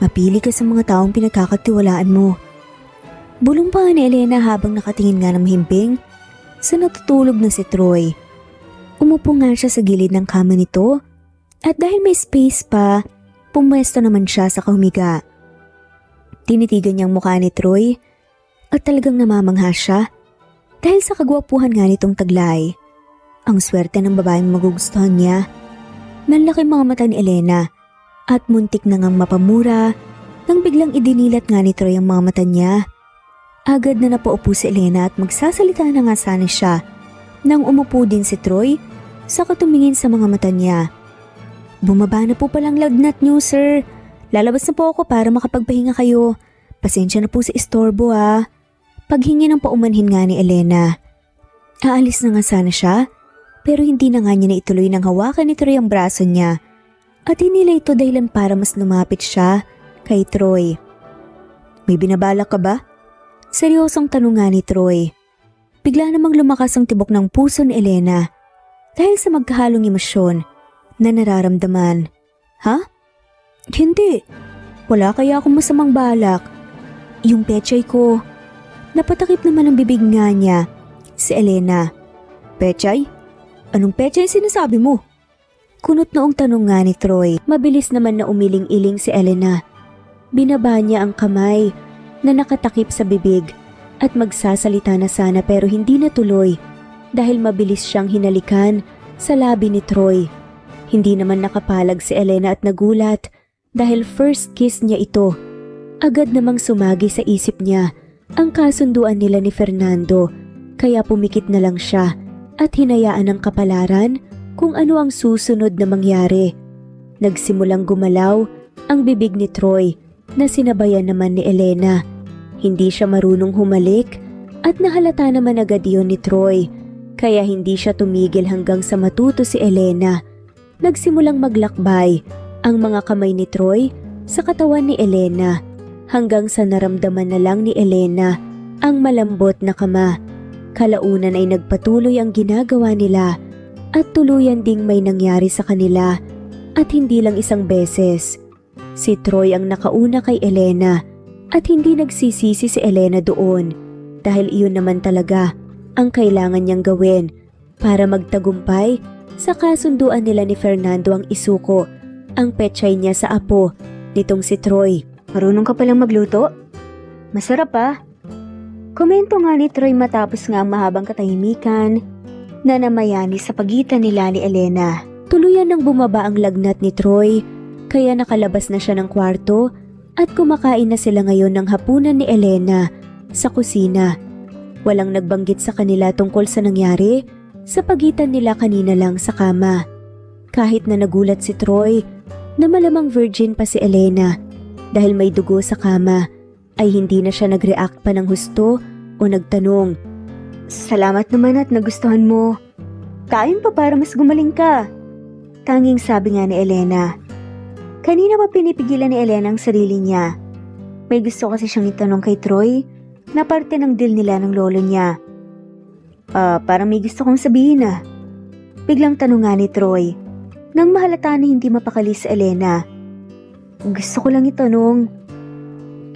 mapili ka sa mga taong pinagkakatiwalaan mo. Bulong pa ni Elena habang nakatingin nga ng mahimbing sa natutulog na si Troy. Umupo nga siya sa gilid ng kama nito at dahil may space pa, pumwesto naman siya sa kahumiga. Tinitigan niyang mukha ni Troy at talagang namamangha siya dahil sa kagwapuhan nga nitong taglay. Ang swerte ng babaeng magugustuhan niya. Manlaki mga mata ni Elena at muntik na ngang mapamura nang biglang idinilat nga ni Troy ang mga mata niya. Agad na napaupo si Elena at magsasalita na nga sana siya nang umupo din si Troy sa katumingin sa mga mata niya. Bumaba na po palang lagnat niyo, sir. Lalabas na po ako para makapagpahinga kayo. Pasensya na po sa istorbo Paghingi ng paumanhin nga ni Elena. Aalis na nga sana siya pero hindi na nga niya naituloy nang hawakan ni Troy ang braso niya. At hinila ito dahilan para mas lumapit siya kay Troy. May binabalak ka ba? Seryosong tanong nga ni Troy. Bigla namang lumakas ang tibok ng puso ni Elena dahil sa magkahalong emosyon na nararamdaman. Ha? Hindi. Wala kaya akong masamang balak. Yung pechay ko. Napatakip naman ang bibig nga niya si Elena. Pechay? Anong pechay sinasabi mo? Kunot noong tanong nga ni Troy. Mabilis naman na umiling-iling si Elena. Binaba niya ang kamay na nakatakip sa bibig at magsasalita na sana pero hindi natuloy dahil mabilis siyang hinalikan sa labi ni Troy. Hindi naman nakapalag si Elena at nagulat dahil first kiss niya ito. Agad namang sumagi sa isip niya ang kasunduan nila ni Fernando kaya pumikit na lang siya at hinayaan ang kapalaran kung ano ang susunod na mangyari. Nagsimulang gumalaw ang bibig ni Troy na sinabayan naman ni Elena. Hindi siya marunong humalik at nahalata naman agad yun ni Troy kaya hindi siya tumigil hanggang sa matuto si Elena. Nagsimulang maglakbay ang mga kamay ni Troy sa katawan ni Elena hanggang sa naramdaman na lang ni Elena ang malambot na kama. Kalaunan ay nagpatuloy ang ginagawa nila at tuluyan ding may nangyari sa kanila at hindi lang isang beses. Si Troy ang nakauna kay Elena at hindi nagsisisi si Elena doon dahil iyon naman talaga ang kailangan niyang gawin para magtagumpay sa kasunduan nila ni Fernando ang isuko ang pechay niya sa apo nitong si Troy. Marunong ka palang magluto? Masarap Komento nga ni Troy matapos nga ang mahabang katahimikan na namayani sa pagitan nila ni Elena. Tuluyan nang bumaba ang lagnat ni Troy kaya nakalabas na siya ng kwarto at kumakain na sila ngayon ng hapunan ni Elena sa kusina. Walang nagbanggit sa kanila tungkol sa nangyari sa pagitan nila kanina lang sa kama. Kahit na nagulat si Troy na malamang virgin pa si Elena dahil may dugo sa kama, ay hindi na siya nag-react pa ng husto o nagtanong. Salamat naman at nagustuhan mo. Kain pa para mas gumaling ka. Tanging sabi nga ni Elena. Kanina pa pinipigilan ni Elena ang sarili niya. May gusto kasi siyang itanong kay Troy na parte ng deal nila ng lolo niya. Parang may gusto kong sabihin Biglang tanong nga ni Troy nang mahalata na hindi mapakali sa Elena. Gusto ko lang itanong.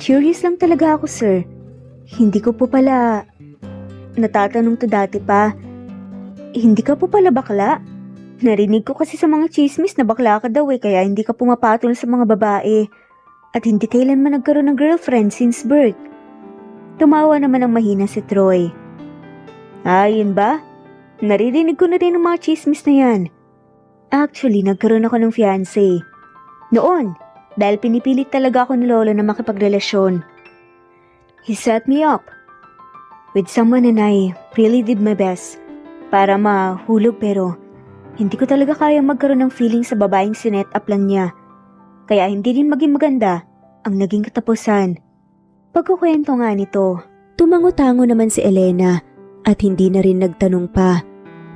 Curious lang talaga ako, sir. Hindi ko po pala natatanong to dati pa. Hindi ka po pala bakla? Narinig ko kasi sa mga chismis na bakla ka daw kaya hindi ka pumapatol sa mga babae at hindi kailanman nagkaroon ng girlfriend since birth. Tumawa naman ang mahina si Troy. Yun ba? Naririnig ko na rin ang mga chismis na yan. Actually, nagkaroon ako ng fiancé. Noon, dahil pinipilit talaga ako ni Lolo na makipagrelasyon. He set me up with someone and I really did my best para mahulog pero hindi ko talaga kaya magkaroon ng feeling sa babaeng sinet up lang niya. Kaya hindi rin maging maganda ang naging katapusan. Pagkukwento nga nito, tumango-tango naman si Elena at hindi na rin nagtanong pa.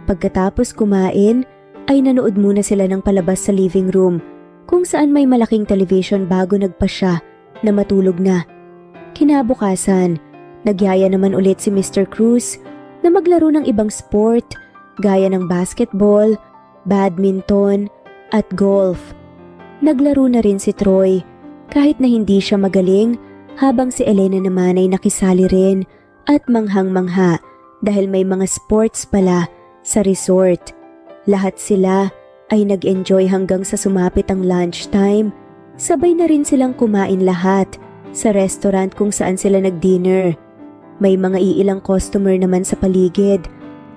Pagkatapos kumain, ay nanood muna sila ng palabas sa living room kung saan may malaking television bago nagpasya na matulog na. Kinabukasan, nagyaya naman ulit si Mr. Cruz na maglaro ng ibang sport gaya ng basketball, badminton, at golf. Naglaro na rin si Troy kahit na hindi siya magaling habang si Elena naman ay nakisali rin at manghang-mangha dahil may mga sports pala sa resort. Lahat sila ay nag-enjoy hanggang sa sumapit ang lunchtime. Sabay na rin silang kumain lahat sa restaurant kung saan sila nag-dinner. May mga iilang customer naman sa paligid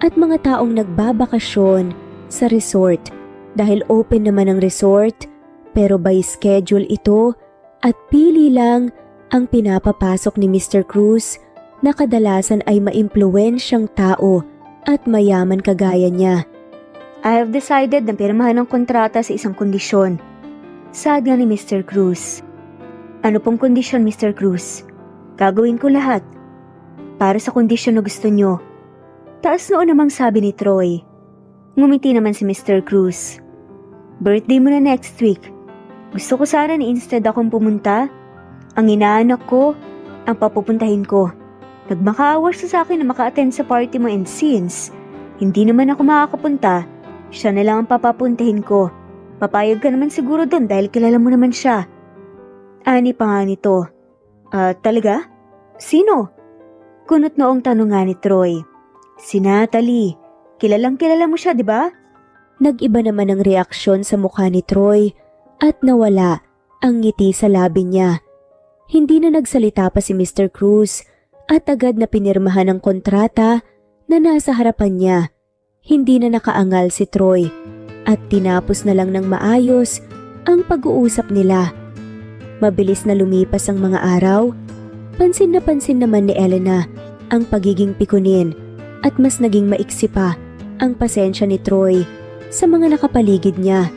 at mga taong nagbabakasyon sa resort dahil open naman ang resort pero by schedule ito at pili lang ang pinapapasok ni Mr. Cruz na kadalasan ay maimpluwensyang tao at mayaman kagaya niya. I have decided na pirmahan ng kontrata sa isang kondisyon. Saad nga ni Mr. Cruz. Ano pong kondisyon, Mr. Cruz? Gagawin ko lahat para sa kondisyon na gusto nyo. Taas noon namang sabi ni Troy. Ngumiti naman si Mr. Cruz. Birthday mo na next week. Gusto ko sana na instead akong pumunta, ang inaanak ko, ang papupuntahin ko. Nagmakaawa siya sa akin na maka-attend sa party mo and since hindi naman ako makakapunta, siya na lang ang papapuntahin ko. Papayag ka naman siguro doon dahil kilala mo naman siya. Ani pa nga nito. Talaga? Sino? Kunot noong tanong nga ni Troy. Si Natalie. Kilalang kilala mo siya, di ba? Nag-iba naman ang reaksyon sa mukha ni Troy at nawala ang ngiti sa labi niya. Hindi na nagsalita pa si Mr. Cruz at agad na pinirmahan ang kontrata na nasa harapan niya. Hindi na nakaangal si Troy at tinapos na lang ng maayos ang pag-uusap nila. Mabilis na lumipas ang mga araw. Pansin naman ni Elena ang pagiging pikunin at mas naging maiksi pa ang pasensya ni Troy sa mga nakapaligid niya.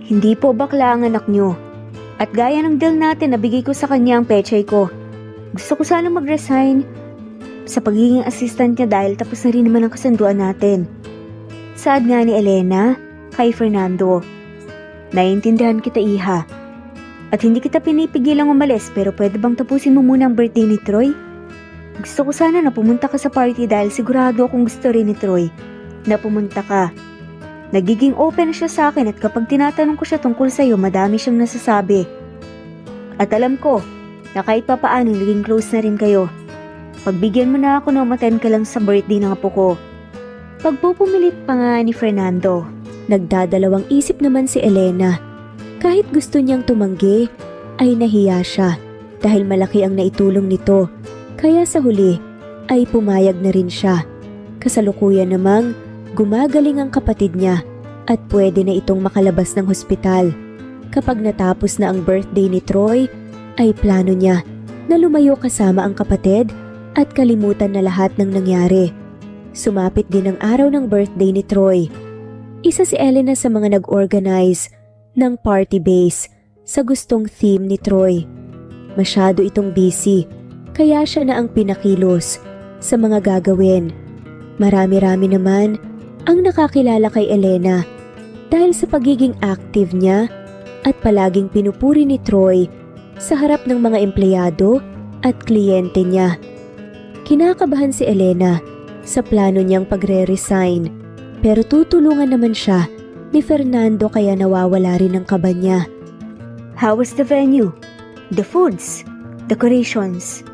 Hindi po bakla ang anak niyo. At gaya ng deal natin nabigay ko sa kanya ang pechay ko. Gusto ko sana mag-resign sa pagiging assistant niya dahil tapos na rin naman ang kasunduan natin. Saad nga ni Elena kay Fernando. Naiintindihan kita, iha. At hindi kita pinipigilang umalis pero pwede bang tapusin mo muna ang birthday ni Troy? Gusto ko sana na pumunta ka sa party dahil sigurado akong gusto rin ni Troy na pumunta ka. Nagiging open siya sa akin at kapag tinatanong ko siya tungkol sa'yo, madami siyang nasasabi. At alam ko na kahit papaano naging close na rin kayo. Pagbigyan mo na ako na umattend ka lang sa birthday ng apo ko. Pagpupumilit pa nga ni Fernando. Nagdadalawang isip naman si Elena. Kahit gusto niyang tumanggi, ay nahiya siya dahil malaki ang naitulong nito. Kaya sa huli ay pumayag na rin siya. Kasalukuyan namang gumagaling ang kapatid niya at pwede na itong makalabas ng hospital. Kapag natapos na ang birthday ni Troy, ay plano niya na lumayo kasama ang kapatid at kalimutan na lahat ng nangyari. Sumapit din ang araw ng birthday ni Troy. Isa si Elena sa mga nag-organize ng party base sa gustong theme ni Troy. Masyado itong busy, kaya siya na ang pinakilos sa mga gagawin. Marami-rami naman ang nakakilala kay Elena dahil sa pagiging active niya at palaging pinupuri ni Troy sa harap ng mga empleyado at kliyente niya. Kinakabahan si Elena sa plano niyang pagre-resign pero tutulungan naman siya ni Fernando kaya nawawala rin ang kaba niya. How was the venue? The foods? Decorations?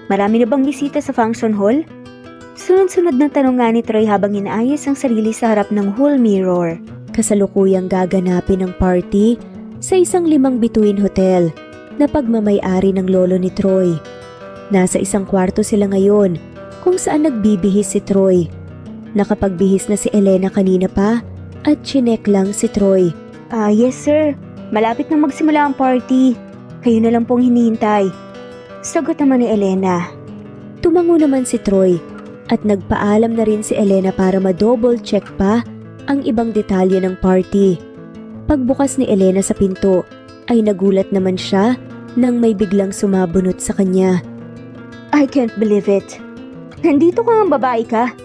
Marami na bang bisita sa function hall? Sunod-sunod na tanong nga ni Troy habang inaayos ang sarili sa harap ng hall mirror. Kasalukuyang gaganapin ang party sa isang 5 bituin hotel na pagmamay-ari ng lolo ni Troy. Nasa isang kwarto sila ngayon kung saan nagbibihis si Troy. Nakapagbihis na si Elena kanina pa at chinek lang si Troy. Yes sir. Malapit na magsimula ang party. Kayo na lang pong hinihintay. Sagot naman ni Elena. Tumango naman si Troy at nagpaalam na rin si Elena para ma-double check pa ang ibang detalye ng party. Pagbukas ni Elena sa pinto ay nagulat naman siya nang may biglang sumabunot sa kanya. I can't believe it. Nandito ka ang babae ka?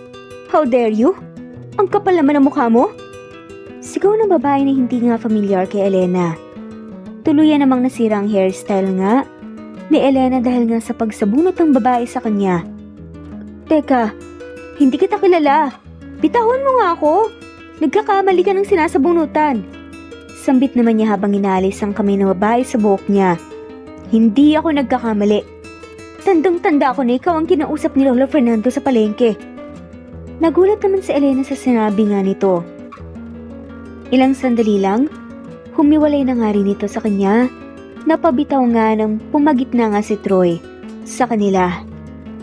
How dare you? Ang kapal naman ang mukha mo. Sigaw ng babae na hindi nga familiar kay Elena. Tuluyan namang nasira ang hairstyle nga ni Elena dahil nga sa pagsabunot ng babae sa kanya. Teka, hindi kita kilala. Bitawan mo nga ako. Nagkakamali ka ng sinasabunutan. Sambit naman niya habang inalis ang kamay ng babae sa buhok niya. Hindi ako nagkakamali. Tandang-tanda ako na ikaw ang kinausap ni Lolo Fernando sa palengke. Nagulat naman si Elena sa sinabi nga nito. Ilang sandali lang, humiwalay na nga rin ito sa kanya. Napabitaw nga nang pumagitna nga si Troy sa kanila.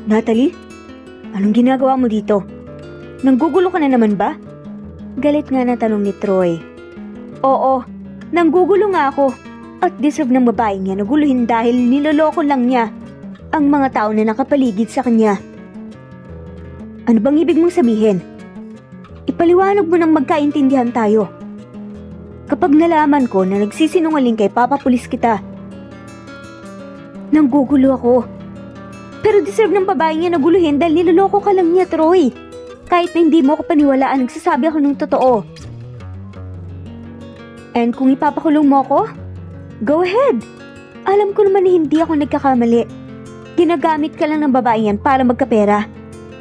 Natalie, anong ginagawa mo dito? Nanggugulo ka na naman ba? Galit nga na tanong ni Troy. Oo, nanggugulo nga ako. At deserve ng babaeng niya naguluhin dahil niloloko lang niya ang mga tao na nakapaligid sa kanya. Ano bang ibig mong sabihin? Ipaliwanag mo nang magkaintindihan tayo. Kapag nalaman ko na nagsisinungaling kay papapulis kita. Nanggugulo ako. Pero deserve ng babaeng niya naguluhin dahil niloloko ka lang niya, Troy. Kahit na hindi mo ako paniwalaan, nagsasabi ako ng totoo. And kung ipapakulong mo ako, go ahead. Alam ko naman na hindi ako nagkakamali. Ginagamit ka lang ng babae yan para magkapera.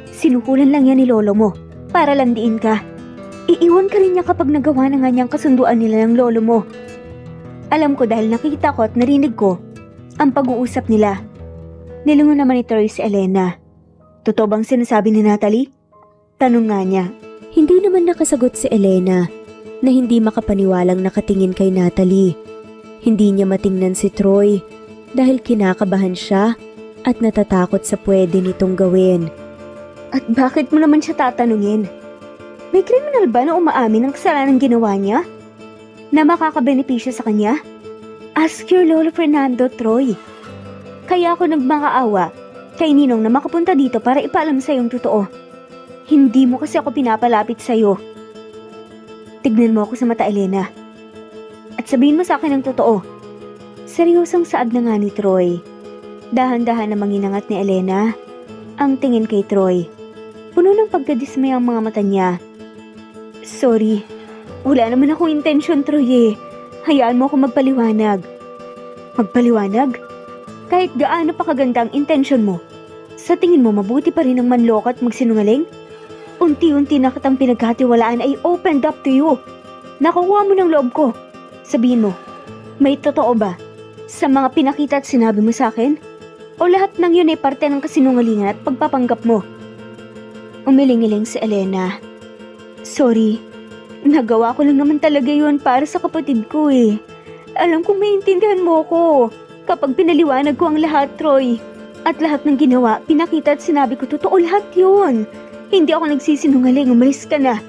Sinukulan lang yan ni lolo mo para landiin ka. Iiwan ka rin niya kapag nagawa na nga niyang kasunduan nila ng lolo mo. Alam ko dahil nakita ko at narinig ko ang pag-uusap nila. Nilingon naman ni Troy si Elena. Totoo bang sinasabi ni Natalie? Tanong nga niya. Hindi naman nakasagot si Elena na hindi makapaniwalang nakatingin kay Natalie. Hindi niya matingnan si Troy dahil kinakabahan siya at natatakot sa pwede nitong gawin. At bakit mo naman siya tatanungin? May kriminal ba na umaamin ng kasalanan ginawa niya? Na makakabenepisyo sa kanya? Ask your Lolo Fernando, Troy. Kaya ako nagmakaawa kay Ninong na makapunta dito para ipaalam sa iyong totoo. Hindi mo kasi ako pinapalapit sa iyo. Tignan mo ako sa mata, Elena. At sabihin mo sa akin ang totoo. Seryosong saad na nga ni Troy. Dahan-dahan na manginangat ni Elena ang tingin kay Troy. Puno ng pagkadismay ang mga mata niya. Sorry, wala naman akong intensyon, Troy eh. Hayaan mo ako magpaliwanag. Magpaliwanag? Kahit gaano pa kaganda ang intensyon mo, sa tingin mo mabuti pa rin ang manloko at magsinungaling? Unti-unti na kitang pinagkatiwalaan ay opened up to you. Nakuha mo ng loob ko. Sabihin mo, may totoo ba sa mga pinakita at sinabi mo sa akin? O lahat ng yun ay parte ng kasinungalingan at pagpapanggap mo? Umiling-iling si Elena. Sorry, nagawa ko lang naman talaga yun para sa kapatid ko eh. Alam kong maintindihan mo ko kapag pinaliwanag ko ang lahat, Troy. At lahat ng ginawa, pinakita at sinabi ko, totoo lahat yun. Hindi ako nagsisinungaling, umalis ka na.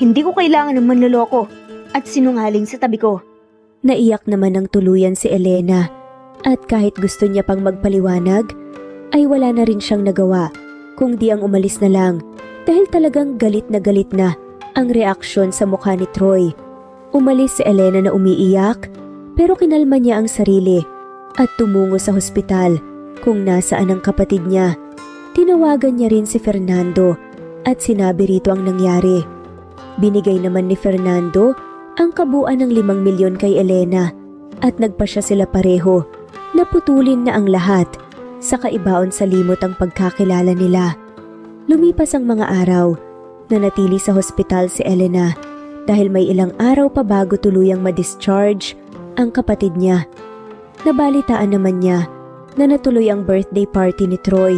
Hindi ko kailangan ng manloloko at sinungaling sa tabi ko. Naiyak naman ng tuluyan si Elena at kahit gusto niya pang magpaliwanag, ay wala na rin siyang nagawa kundi ang umalis na lang dahil talagang galit na ang reaksyon sa mukha ni Troy. Umalis si Elena na umiiyak pero kinalma niya ang sarili at tumungo sa hospital kung nasaan ang kapatid niya. Tinawagan niya rin si Fernando at sinabi rito ang nangyari. Binigay naman ni Fernando ang kabuuan ng 5 milyon kay Elena at nagpasya sila pareho na putulin na ang lahat sa kaibaon sa limot ang pagkakilala nila. Lumipas ang mga araw, nanatili sa hospital si Elena dahil may ilang araw pa bago tuluyang ma-discharge ang kapatid niya. Nabalitaan naman niya na natuloy ang birthday party ni Troy.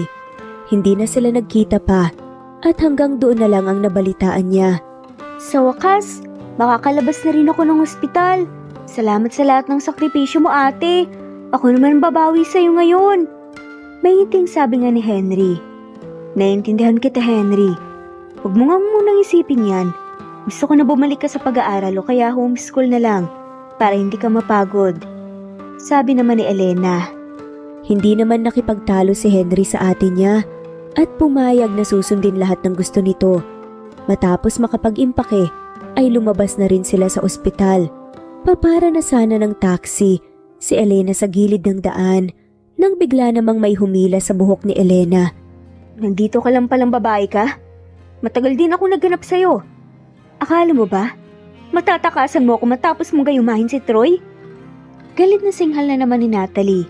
Hindi na sila nagkita pa at hanggang doon na lang ang nabalitaan niya. Sa wakas, Makakalabas na rin ako ng ospital. Salamat sa lahat ng sakripisyo mo, ate. Ako naman babawi sa'yo ngayon. May ngiting sabi nga ni Henry. Naiintindihan kita, Henry. Huwag mo nga munang isipin yan. Gusto ko na bumalik ka sa pag-aaral o kaya homeschool na lang para hindi ka mapagod. Sabi naman ni Elena. Hindi naman nakipagtalo si Henry sa ate niya at pumayag na susundin lahat ng gusto nito. Matapos makapag-impake ay lumabas na rin sila sa ospital. Papara na sana ng taxi si Elena sa gilid ng daan nang bigla namang may humila sa buhok ni Elena. Nandito ka lang palang babae ka? Matagal din ako naghanap sa'yo. Akala mo ba? Matatakasan mo ako matapos mong gayumahin si Troy? Galit na singhal na naman ni Natalie.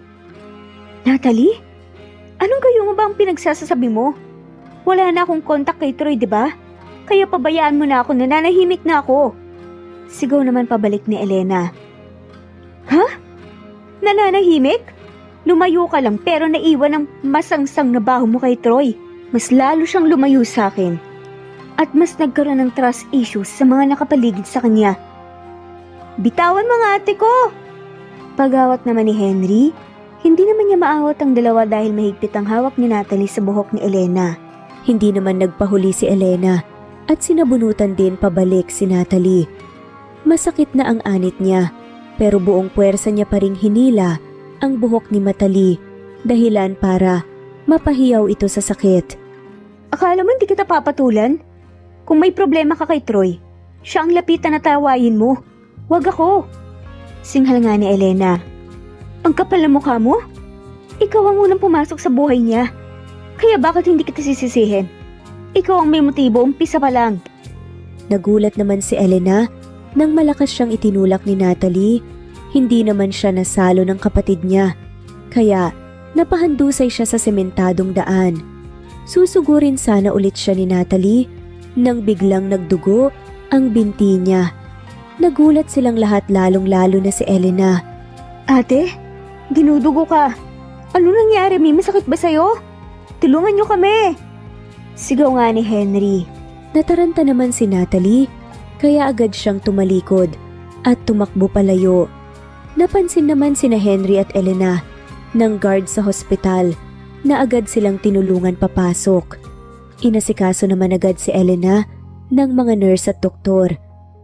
Natalie? Anong gayo mo ba ang pinagsasasabi mo? Wala na akong kontak kay Troy, di ba? Kaya pabayaan mo na ako, nananahimik na ako. Sigaw naman pabalik ni Elena. Ha? Nananahimik? Lumayo ka lang pero naiwan ang masangsang na baho mo kay Troy. Mas lalo siyang lumayo sa akin. At mas nagkaroon ng trust issues sa mga nakapaligid sa kanya. Bitawan mo nga ate ko! Pagawat naman ni Henry, hindi naman niya maawat ang dalawa dahil mahigpit ang hawak ni Natalie sa buhok ni Elena. Hindi naman nagpahuli si Elena at sinabunutan din pabalik si Natalie. Masakit na ang anit niya pero buong puwersa niya pa ring hinila ang buhok ni Natalie dahilan para mapahiyaw ito sa sakit. Akala mo hindi kita papatulan? Kung may problema ka kay Troy, siya ang lapitan na tawayin mo. Wag ako. Singhal nga ni Elena. Ang kapal na mukha mo? Ikaw ang unang pumasok sa buhay niya. Kaya bakit hindi kita sisisihin? Ikaw ang may motibo, umpisa pa lang. Nagulat naman si Elena nang malakas siyang itinulak ni Natalie. Hindi naman siya nasalo ng kapatid niya. Kaya napahandusay siya sa sementadong daan. Susugurin sana ulit siya ni Natalie nang biglang nagdugo ang binti niya. Nagulat silang lahat lalong-lalo na si Elena. Ate, dinudugo ka. Ano nangyari? May masakit ba sa'yo? Tulungan niyo kami! Sigaw nga ni Henry. Nataranta naman si Natalie kaya agad siyang tumalikod at tumakbo palayo. Napansin naman sina Henry at Elena ng guard sa hospital na agad silang tinulungan papasok. Inasikaso naman agad si Elena ng mga nurse at doktor.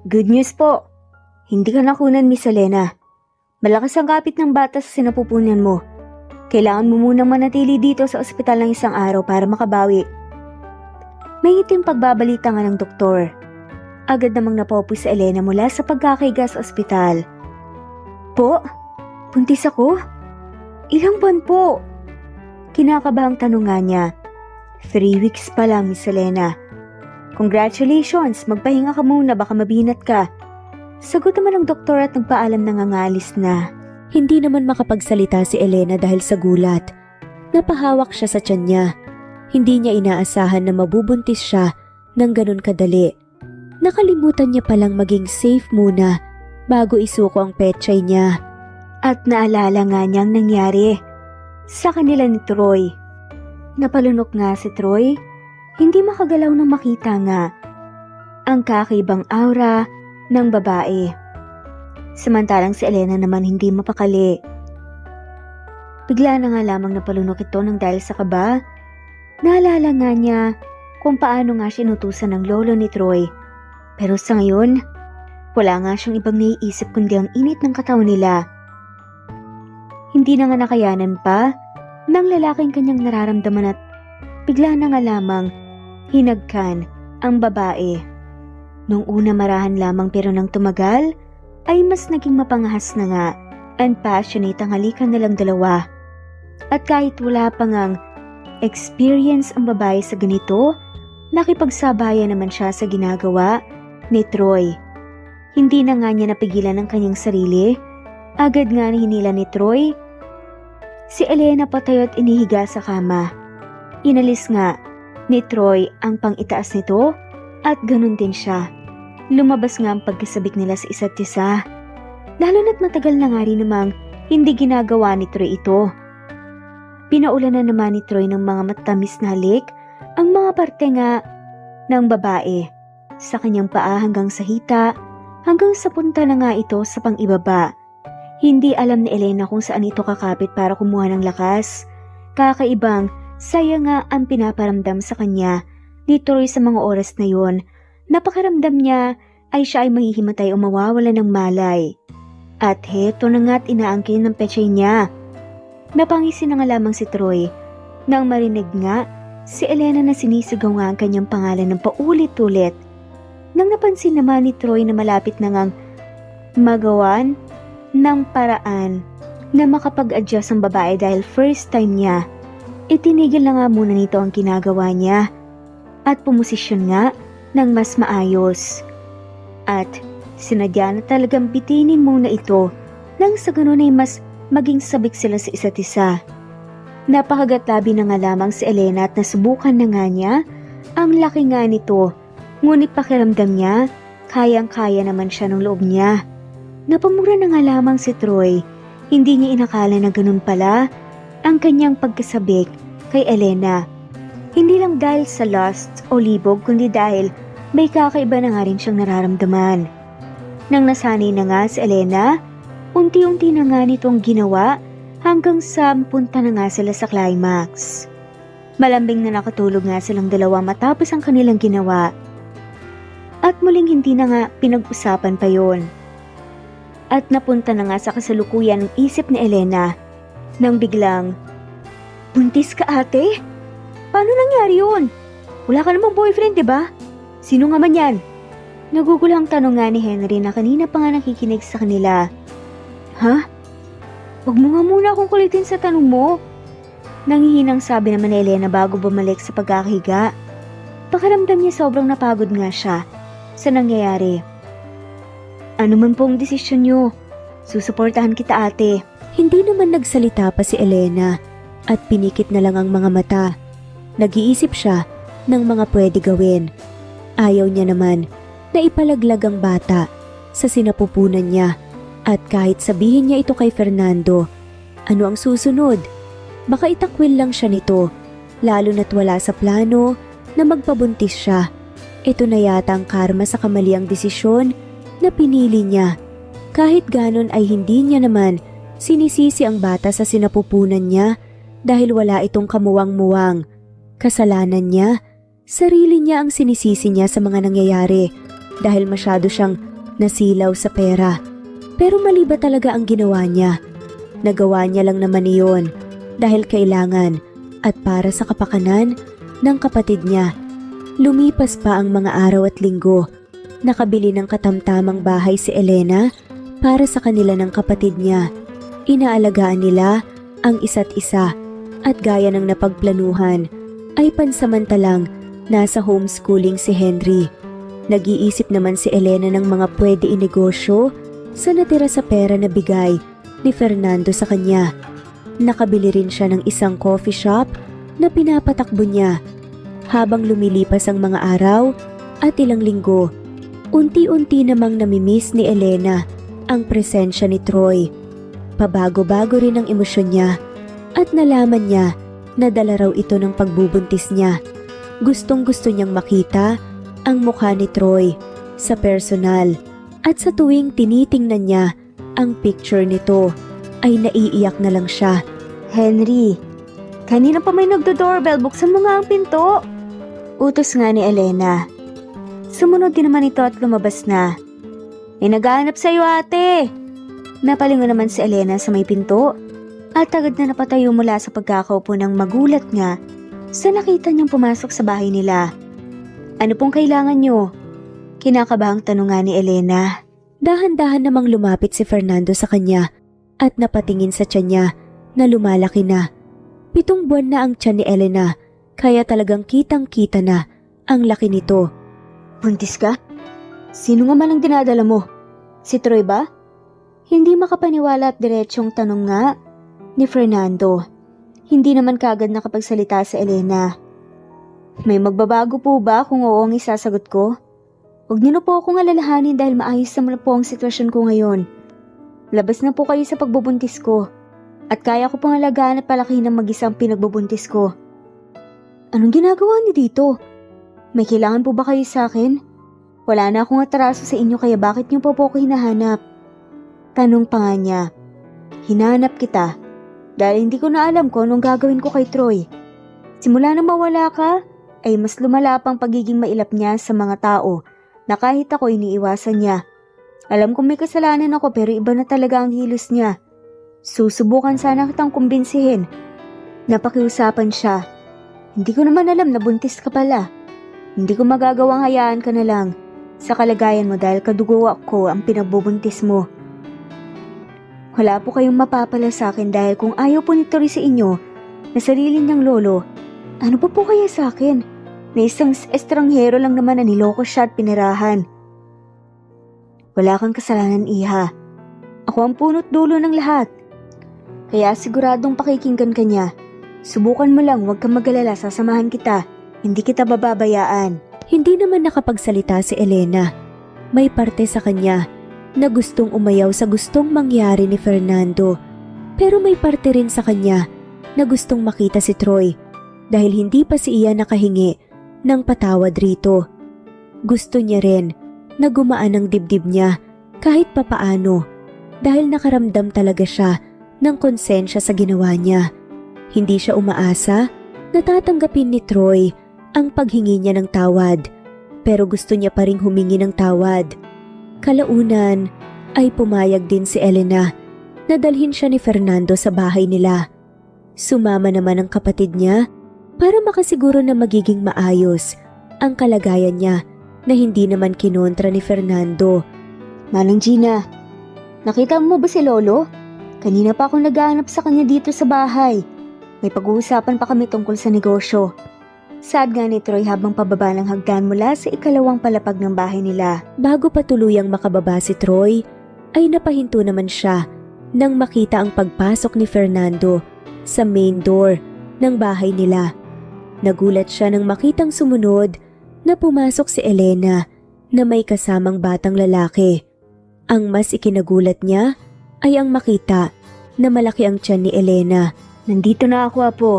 Good news po. Hindi ka nakunan, Miss Elena. Malakas ang kapit ng bata sa sinapupunan mo. Kailangan mo munang manatili dito sa ospital ng isang araw para makabawi. May itim pagbabalita nga ng doktor. Agad namang napopoy si Elena mula sa pagkakaiga sa ospital. Po? Buntis ako? Ilang buwan po? Kinakabahang tanong nga niya. 3 weeks pa lang, Miss Elena. Congratulations, magpahinga ka muna, baka mabinat ka. Sagot naman ng doktor at nagpaalam na ngangalis na. Hindi naman makapagsalita si Elena dahil sa gulat. Napahawak siya sa tiyan niya. Hindi niya inaasahan na mabubuntis siya ng ganun kadali. Nakalimutan niya palang maging safe muna bago isuko ang petchay niya. At naalala nga niyang nangyari sa kanila ni Troy. Napalunok nga si Troy, hindi makagalaw nang makita nga ang kakaibang aura ng babae. Samantalang si Elena naman hindi mapakali. Bigla na nga lamang napalunok ito nang dahil sa kaba. Naalala nga niya kung paano nga siya inutusan ng lolo ni Troy. Pero sa ngayon, wala nga siyang ibang naiisip kundi ang init ng katawan nila. Hindi na nga nakayanan pa ng lalaking kanyang nararamdaman at bigla na nga lamang hinagkan ang babae. Nung una marahan lamang pero nang tumagal ay mas naging mapangahas na nga and passionate ang halikan nilang dalawa. At kahit wala pa ngang experience ang babae sa ganito, nakipagsabayan naman siya sa ginagawa ni Troy. Hindi na nga niya napigilan ang kanyang sarili. Agad nga hinila ni Troy si Elena patayo at inihiga sa kama. Inalis nga ni Troy ang pang-itaas nito at ganun din siya. Lumabas nga ang pagkasabik nila sa isa't isa. Lalo na't matagal na nga rin namang hindi ginagawa ni Troy ito. Pinaulanan naman ni Troy ng mga matamis na halik ang mga parte nga ng babae sa kanyang paa hanggang sa hita hanggang sa punta na nga ito sa pang-ibaba. Hindi alam ni Elena kung saan ito kakapit para kumuha ng lakas. Kakaibang saya nga ang pinaparamdam sa kanya ni Troy sa mga oras na yon. Napakaramdam niya ay siya ay mahihimatay o mawawala ng malay. At heto na nga't inaangkin ng pechay niya. Napangisi na nga lamang si Troy nang marinig nga si Elena na sinisigaw nga ang kanyang pangalan ng paulit-ulit. Nang napansin naman ni Troy na malapit na ngang magawan ng paraan na makapag-adjust ang babae dahil first time niya, itinigil na nga muna nito ang ginagawa niya at pumosisyon nga ng mas maayos. At sinadya na talagang bitinin muna ito nang sa ganun ay mas maging sabik sila sa isa't isa. Napakagatlabi na nga lamang si Elena at nasubukan na nga niya ang laki nga nito, ngunit pakiramdam niya kayang-kaya naman siya ng loob niya. Napamura na nga lamang si Troy. Hindi niya inakala na ganun pala ang kanyang pagkasabik kay Elena. Hindi lang dahil sa lust o libog, kundi dahil may kakaiba na nga rin siyang nararamdaman. Nang nasanay na nga si Elena, unti-unti na nga nitong ginawa hanggang sa punta na nga sila sa climax. Malambing na nakatulog nga silang dalawa matapos ang kanilang ginawa. At muling hindi na nga pinag-usapan pa yon. At napunta na nga sa kasalukuyan ng isip ni Elena nang biglang, "Buntis ka, ate? Paano nangyari yun? Wala ka namang boyfriend, diba? Sino nga man yan?" Nagugulhang tanong nga ni Henry na kanina pa nga nakikinig sa kanila. "Ha? Wag mo nga muna akong kulitin sa tanong mo." Nanghihinang sabi naman ni Elena bago bumalik sa pagkakahiga. Pakiramdam niya sobrang napagod nga siya sa nangyayari. "Ano man pong desisyon niyo, susuportahan kita, ate." Hindi naman nagsalita pa si Elena at pinikit na lang ang mga mata. Nag-iisip siya ng mga pwede gawin. Ayaw niya naman na ipalaglag ang bata sa sinapupunan niya at kahit sabihin niya ito kay Fernando, ano ang susunod? Baka itakwil lang siya nito, lalo na't wala sa plano na magpabuntis siya. Ito na yata ang karma sa kamaliang desisyon na pinili niya. Kahit ganon ay hindi niya naman sinisisi ang bata sa sinapupunan niya dahil wala itong kamuwang-muwang. Kasalanan niya, sarili niya ang sinisisi niya sa mga nangyayari dahil masyado siyang nasilaw sa pera. Pero mali ba talaga ang ginawa niya? Nagawa niya lang naman iyon dahil kailangan at para sa kapakanan ng kapatid niya. Lumipas pa ang mga araw at linggo. Nakabili ng katamtamang bahay si Elena para sa kanila ng kapatid niya. Inaalagaan nila ang isa't isa at gaya ng napagplanuhan ay pansamantalang nasa homeschooling si Henry. Nag-iisip naman si Elena ng mga pwede inegosyo sa natira sa pera na bigay ni Fernando sa kanya. Nakabili rin siya ng isang coffee shop na pinapatakbo niya. Habang lumilipas ang mga araw at ilang linggo, unti-unti namang namimiss ni Elena ang presensya ni Troy. Pabago-bago rin ang emosyon niya at nalaman niya na dala raw ito ng pagbubuntis niya. Gustong-gusto niyang makita ang mukha ni Troy sa personal at sa tuwing tinitingnan niya ang picture nito ay naiiyak na lang siya. "Henry, kanina pa may nagdo-doorbell, buksan mo nga ang pinto," utos nga ni Elena. Sumunod din naman ito at lumabas na. "May naghahanap sa'yo, ate." Napalingon naman si Elena sa may pinto at agad na napatayo mula sa pagkakaupo ng magulat nga sa nakita niyang pumasok sa bahay nila. "Ano pong kailangan niyo?" Kinakabahang tanong nga ni Elena. Dahan-dahan namang lumapit si Fernando sa kanya at napatingin sa tiyan niya na lumalaki na. 7 buwan na ang tiyan ni Elena kaya talagang kitang-kita na ang laki nito. "Buntis ka? Sino nga man ang dinadala mo? Si Troy ba?" Hindi makapaniwala at diretsong tanong nga ni Fernando. Hindi naman kaagad nakapagsalita sa Elena. "May magbabago po ba kung oo ang isasagot ko? Huwag niyo na po akong alalahanin dahil maayos naman po ang sitwasyon ko ngayon. Labas na po kayo sa pagbubuntis ko at kaya ko pang alagaan at palaki ng mag-isang pinagbubuntis ko." "Anong ginagawa niyo dito? May kailangan po ba kayo sa akin?" Wala na akong atraso sa inyo kaya bakit niyo pa po ako hinahanap? Tanong pa nga niya. Hinahanap kita dahil hindi ko na alam kung anong gagawin ko kay Troy. Simula na mawala ka, ay mas lumala pang pagiging mailap niya sa mga tao na kahit ako iniiwasan niya. Alam kong may kasalanan ako pero iba na talaga ang hilos niya. Susubukan sana kitang kumbinsihin. Napakiusapan siya. Hindi ko naman alam na buntis ka pala. Hindi ko magagawang hayaan ka na lang sa kalagayan mo dahil kadugo ako ang pinagbubuntis mo. Wala po kayong mapapala sa akin dahil kung ayaw po ni Troy sa inyo na sarili niyang lolo, ano pa po kaya sa akin? Na isang estranghero lang naman na niloko siya at pinirahan. Wala kang kasalanan, Iha. Ako ang punot dulo ng lahat. Kaya siguradong pakikinggan ka niya. Subukan mo lang, huwag kang mag-alala, sasamahan kita. Hindi kita bababayaan. Hindi naman nakapagsalita si Elena. May parte sa kanya na gustong umayaw sa gustong mangyari ni Fernando. Pero may parte rin sa kanya na gustong makita si Troy dahil hindi pa si Ian nakahingi ng patawad rito. Gusto niya rin na gumaan ang dibdib niya kahit papaano dahil nakaramdam talaga siya ng konsensya sa ginawa niya. Hindi siya umaasa na tatanggapin ni Troy ang paghingi niya ng tawad pero gusto niya pa ring humingi ng tawad. Kalaunan ay pumayag din si Elena na dalhin siya ni Fernando sa bahay nila. Sumama naman ang kapatid niya para makasiguro na magiging maayos ang kalagayan niya na hindi naman kinontra ni Fernando. Manang Gina, nakita mo ba si Lolo? Kanina pa akong naghahanap sa kanya dito sa bahay. May pag-uusapan pa kami tungkol sa negosyo. Saad nga ni Troy habang pababa ng hagdan mula sa ikalawang palapag ng bahay nila. Bago pa tuluyang makababa si Troy, ay napahinto naman siya nang makita ang pagpasok ni Fernando sa main door ng bahay nila. Nagulat siya nang makitang sumunod na pumasok si Elena na may kasamang batang lalaki. Ang mas ikinagulat niya ay ang makita na malaki ang tiyan ni Elena. Nandito na ako, Apo.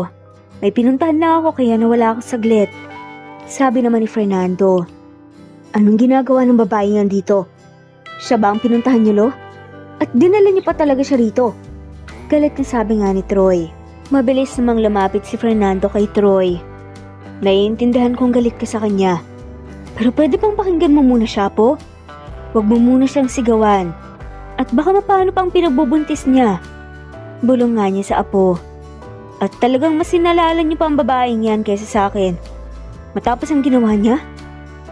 May pinuntahan na ako kaya nawala ako saglit. Sabi naman ni Fernando. Anong ginagawa ng babae yan dito? Siya ba ang pinuntahan niyo, Lo? At dinala niyo pa talaga siya rito? Galit na sabi nga ni Troy. Mabilis namang lumapit si Fernando kay Troy. Naiintindihan kong galit ka sa kanya. Pero pwede bang pakinggan mo muna siya, Po? Huwag mo muna siyang sigawan. At baka mapano pang pinagbubuntis niya. Bulong nga niya sa Apo. At talagang mas sinalala niyo pa ang babaeng yan kaysa sa akin. Matapos ang ginawa niya?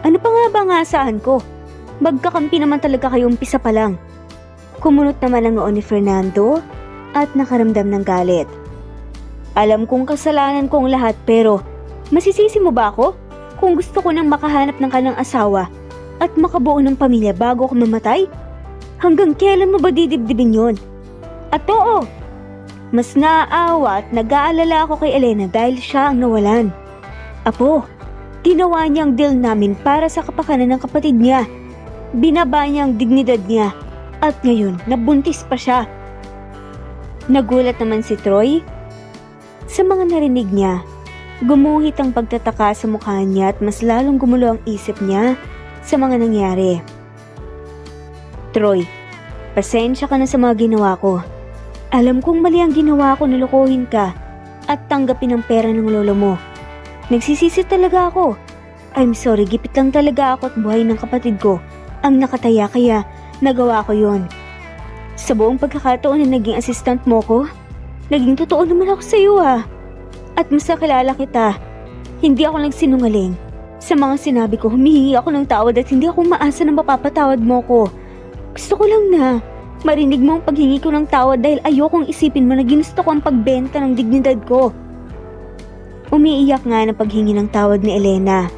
Ano pa nga ba ang aasahan ko? Magkakampi naman talaga kayo umpisa pa lang. Kumunot naman ang noon ni Fernando at nakaramdam ng galit. Alam kong kasalanan ko ang lahat pero masisisi mo ba ako kung gusto ko nang makahanap ng kanang asawa at makabuo ng pamilya bago ako mamatay? Hanggang kailan mo ba didibdibin yun? At oo, mas naaawa at nag-aalala ako kay Elena dahil siya ang nawalan. Apo, ginawa niya ang deal namin para sa kapakanan ng kapatid niya. Binaba niya ang dignidad niya at ngayon nabuntis pa siya. Nagulat naman si Troy. Sa mga narinig niya, gumuhit ang pagtataka sa mukha niya at mas lalong gumulo ang isip niya sa mga nangyari. Troy, pasensya ka na sa mga ginawa ko. Alam kong mali ang ginawa ko, nilokohin ka at tanggapin ang pera ng lolo mo. Nagsisisi talaga ako. I'm sorry, gipit lang talaga ako at buhay ng kapatid ko ang nakataya kaya nagawa ko yon. Sa buong pagkakataon na naging assistant mo ko, naging totoo naman ako sa iyo At mas nakilala kita, hindi ako nagsinungaling. Sa mga sinabi ko, humihingi ako ng tawad at hindi ako umaasa na mapapatawad mo ko. Gusto ko lang na marinig mo ang paghingi ko ng tawad dahil ayokong isipin mo na ginusto ko ang pagbenta ng dignidad ko. Umiiyak nga na paghingi ng tawad ni Elena.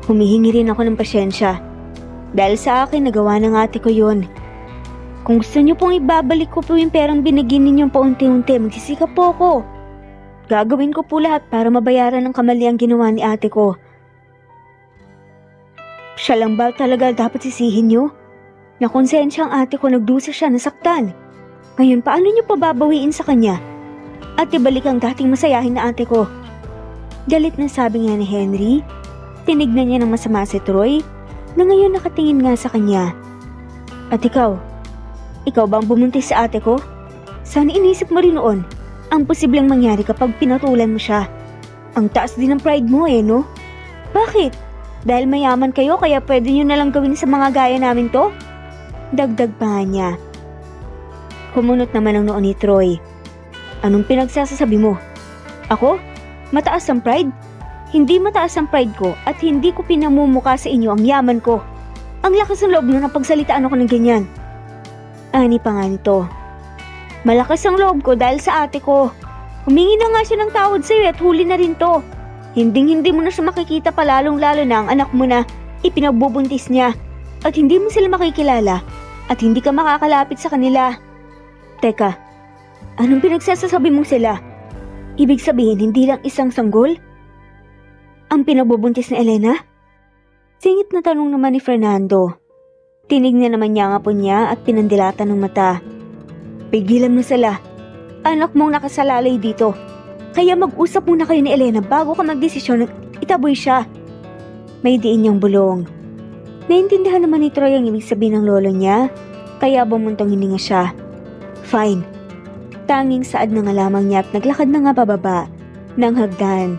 Humihingi rin ako ng pasyensya. Dahil sa akin, nagawa ng ate ko yun. Kung gusto niyo pong ibabalik ko po yung perang binigyan ninyong paunti-unti, magsisikap po ako. Gagawin ko po lahat para mabayaran ng kamaliang ginawa ni ate ko. Siya lang ba talaga dapat sisihin niyo? Nakonsensya ang ate ko, nagdusa siya, nasaktan. Ngayon, paano niyo pababawiin sa kanya? At ibalik ang dating masayahin na ate ko. Galit na sabi nga ni Henry. Tinignan niya ng masama si Troy na ngayon nakatingin nga sa kanya. At ikaw? Ikaw ba ang bumuntis sa ate ko? Sana inisip mo rin noon ang posibleng mangyari kapag pinatulan mo siya. Ang taas din ng pride mo no? Bakit? Dahil mayaman kayo kaya pwede nyo nalang gawin sa mga gaya namin to? Dagdag pa niya. Kumunot naman ang noo ni Troy. Anong pinagsasasabi mo? Ako? Mataas ang pride? Hindi mataas ang pride ko at hindi ko pinamumuka sa inyo ang yaman ko. Ang lakas ng loob nyo na pagsalitaan ako ng ganyan. Ani pa nga nito. Malakas ang loob ko dahil sa ate ko. Humingi na nga siya ng tawad sa'yo at huli na rin to. Hindi mo na siya makikita pa lalong-lalo na ang anak mo na ipinagbubuntis niya. At hindi mo sila makikilala at hindi ka makakalapit sa kanila. Teka, anong pinagsasasabi mong sila? Ibig sabihin hindi lang isang sanggol? Ang pinagbubuntis ni Elena? Singit na tanong naman ni Fernando. Tinignan naman niya nga po niya at pinandilatan ng mata. Pigilan mo sila. Anak mong nakasalalay dito. Kaya mag-usap muna kayo ni Elena bago ka magdesisyon na itaboy siya. May diin niyang bulong. Naintindihan naman ni Troy ang ibig sabihin ng lolo niya, kaya bumuntong hininga siya. Fine. Tanging saad na nga lamang niya at naglakad na nga pababa ng hagdan.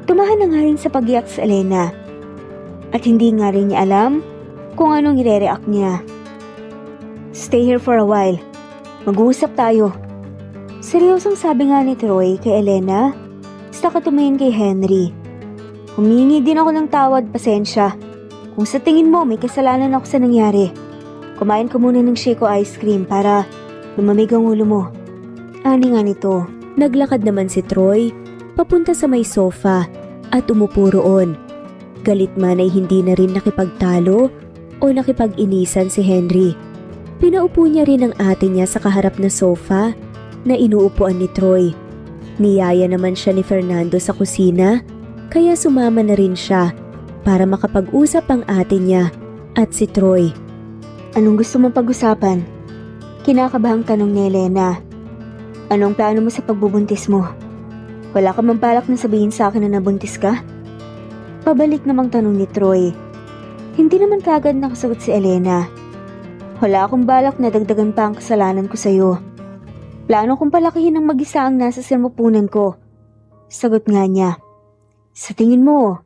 Tumahan na nga rin sa pag-iyak sa Elena. At hindi nga rin niya alam kung anong ire-react niya. Stay here for a while. Mag-uusap tayo. Seryosong sabi nga ni Troy kay Elena, saka tumingin kay Henry. Humingi din ako ng tawad, pasensya. Kung sa tingin mo may kasalanan ako sa nangyari, kumain ka muna ng Shiko ice cream para lumamig ang ulo mo. Ani nga nito. Naglakad naman si Troy papunta sa may sofa at umupo roon. Galit man ay hindi na rin nakipagtalo o nakipag-inisan si Henry. Pinaupo niya rin ang ate niya sa kaharap na sofa na inuupuan ni Troy. Niyaya naman siya ni Fernando sa kusina kaya sumama na rin siya para makapag-usap ang ate niya at si Troy. Anong gusto mong pag-usapan? Kinakabahang tanong ni Elena. Anong plano mo sa pagbubuntis mo? Wala ka mang balak na sabihin sa akin na nabuntis ka? Pabalik namang tanong ni Troy. Hindi naman kagad nakasagot si Elena. Wala akong balak na dagdagan pa ang kasalanan ko sa'yo. Plano kong palakihin ng mag-isa ang nasa sirmapunan ko. Sagot nga niya. Sa tingin mo,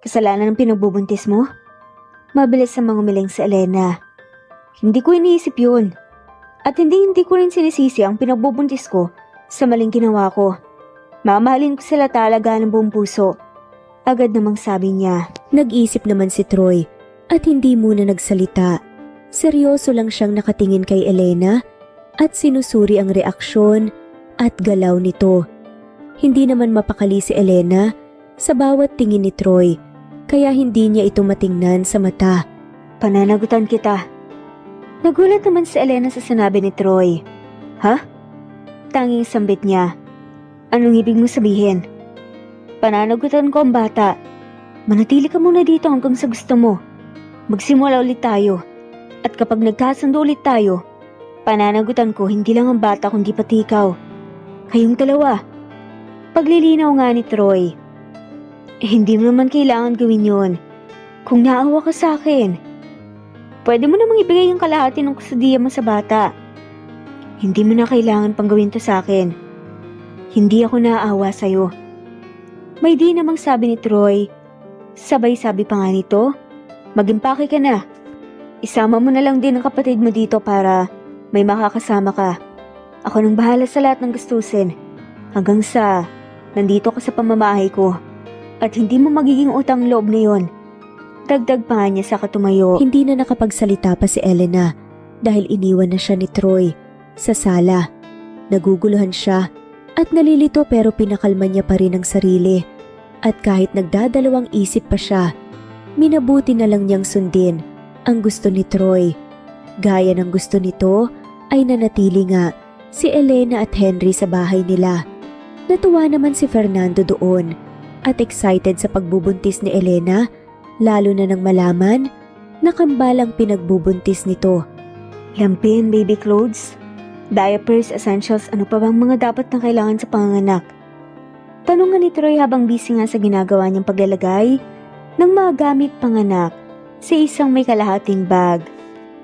kasalanan ng pinagbubuntis mo? Mabilis sa mga umiling si Elena. Hindi ko iniisip yun. At hindi ko rin sinisisi ang pinagbubuntis ko sa maling ginawa ko. Mamahalin ko sila talaga ng buong puso. Agad namang sabi niya. Nag-isip naman si Troy at hindi muna nagsalita. Seryoso lang siyang nakatingin kay Elena at sinusuri ang reaksyon at galaw nito. Hindi naman mapakali si Elena sa bawat tingin ni Troy, kaya hindi niya ito matingnan sa mata. Pananagutan kita. Nagulat naman si Elena sa sinabi ni Troy. Ha? Tanging sambit niya. Anong ibig mo sabihin? Pananagutan ko ang bata. Manatili ka muna dito hanggang sa gusto mo. Magsimula ulit tayo. At kapag nagkasundo ulit tayo, pananagutan ko hindi lang ang bata kundi pati ikaw. Kayong dalawa. Paglilinaw nga ni Troy. Hindi mo naman kailangan gawin yon. Kung naawa ka sa akin, pwede mo namang ibigay ang kalahati ng kustudiya mo sa bata. Hindi mo na kailangan pang gawin to sa akin. Hindi ako naaawa sa'yo. May di namang sabi ni Troy. Sabay sabi pa nga nito, mag-impake ka na. Isama mo na lang din ang kapatid mo dito para may makakasama ka. Ako nang bahala sa lahat ng gastusin. Hanggang sa nandito ka sa pamamahay ko. At hindi mo magiging utang loob na yon. Dagdag pa nga niya sa katumayo. Hindi na nakapagsalita pa si Elena dahil iniwan na siya ni Troy sa sala. Naguguluhan siya at nalilito pero pinakalma niya pa rin ang sarili. At kahit nagdadalawang isip pa siya, minabuti na lang niyang sundin ang gusto ni Troy. Gaya ng gusto nito ay nanatili nga si Elena at Henry sa bahay nila. Natuwa naman si Fernando doon at excited sa pagbubuntis ni Elena, lalo na nang malaman na kambalang pinagbubuntis nito. Lampin, baby clothes, diapers, essentials, ano pa bang mga dapat na kailangan sa panganganak? Tanong nga ni Troy habang busy nga sa ginagawa niyang paglalagay ng mga gamit panganak sa isang may kalahating bag.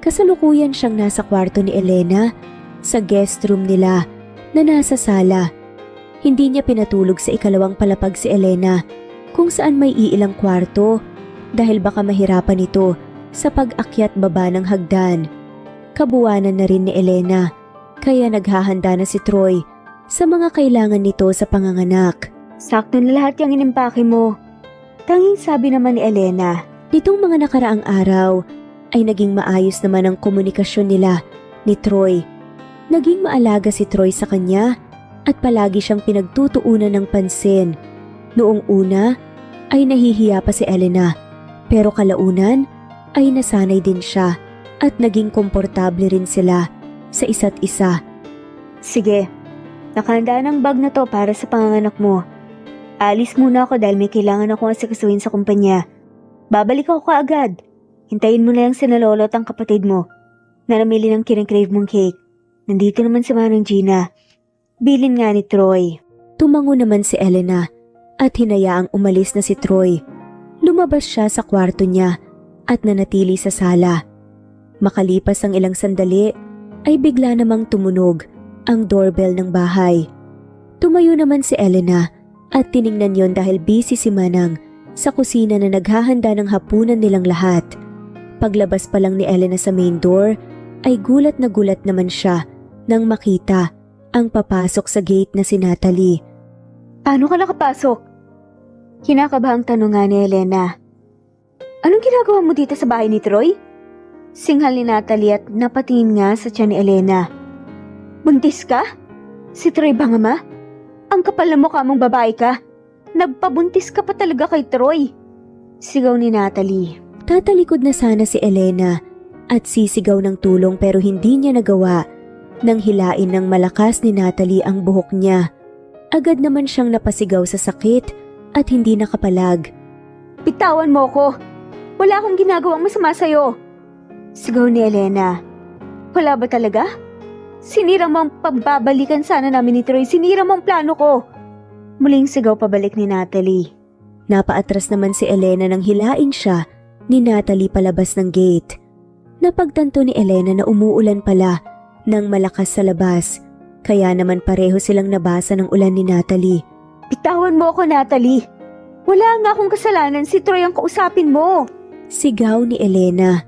Kasalukuyan siyang nasa kwarto ni Elena sa guest room nila na nasa sala. Hindi niya pinatulog sa ikalawang palapag si Elena kung saan may iilang kwarto dahil baka mahirapan ito sa pag-akyat baba ng hagdan. Kabuwanan na rin ni Elena kaya naghahanda na si Troy sa mga kailangan nito sa panganganak. Sakto na lahat yung inimpake mo. Tanging sabi naman ni Elena. Nitong mga nakaraang araw ay naging maayos naman ang komunikasyon nila ni Troy. Naging maalaga si Troy sa kanya at palagi siyang pinagtutuunan ng pansin. Noong una ay nahihiya pa si Elena pero kalaunan ay nasanay din siya at naging komportable rin sila sa isa't isa. Sige, nakahanda ng bag na to para sa panganganak mo. Alis muna ako dahil may kailangan akong asikasuhin sa kumpanya. Babalik ako kaagad. Hintayin mo na lang si Lolo at ang kapatid mo na namili ng kinikrave mong cake. Nandito naman si Manang Gina. Bilin nga ni Troy. Tumango naman si Elena at hinayaang umalis na si Troy. Lumabas siya sa kwarto niya at nanatili sa sala. Makalipas ang ilang sandali ay bigla namang tumunog ang doorbell ng bahay. Tumayo naman si Elena at tiningnan yon dahil busy si Manang sa kusina na naghahanda ng hapunan nilang lahat. Paglabas pa lang ni Elena sa main door ay gulat naman siya nang makita ang papasok sa gate na si Natalie. Paano ka nakapasok? Kinakabahang tanong nga ni Elena. Anong ginagawa mo dito sa bahay ni Troy? Singhal ni Natalie at napatingin nga sa tiyan ni Elena. Buntis ka? Si Troy ba nga ma? Ang kapal na mukha mong babae ka. Nagpabuntis ka pa talaga kay Troy. Sigaw ni Natalie. Tatalikod na sana si Elena at sisigaw ng tulong pero hindi niya nagawa nang hilain ng malakas ni Natalie ang buhok niya. Agad naman siyang napasigaw sa sakit at hindi nakapalag. Bitawan mo ko! Wala akong ginagawang masama sa'yo! Sigaw ni Elena. Wala ba talaga? Sinira mo ang pagbabalikan sana namin ni Troy. Sinira mo ang plano ko! Muling sigaw pabalik ni Natalie. Napaatras naman si Elena nang hilain siya ni Natalie palabas ng gate. Napagtanto ni Elena na umuulan pala ng malakas sa labas, kaya naman pareho silang nabasa ng ulan ni Natalie. Bitawan mo ako, Natalie! Wala nga akong kasalanan, si Troy ang kausapin mo! Sigaw ni Elena.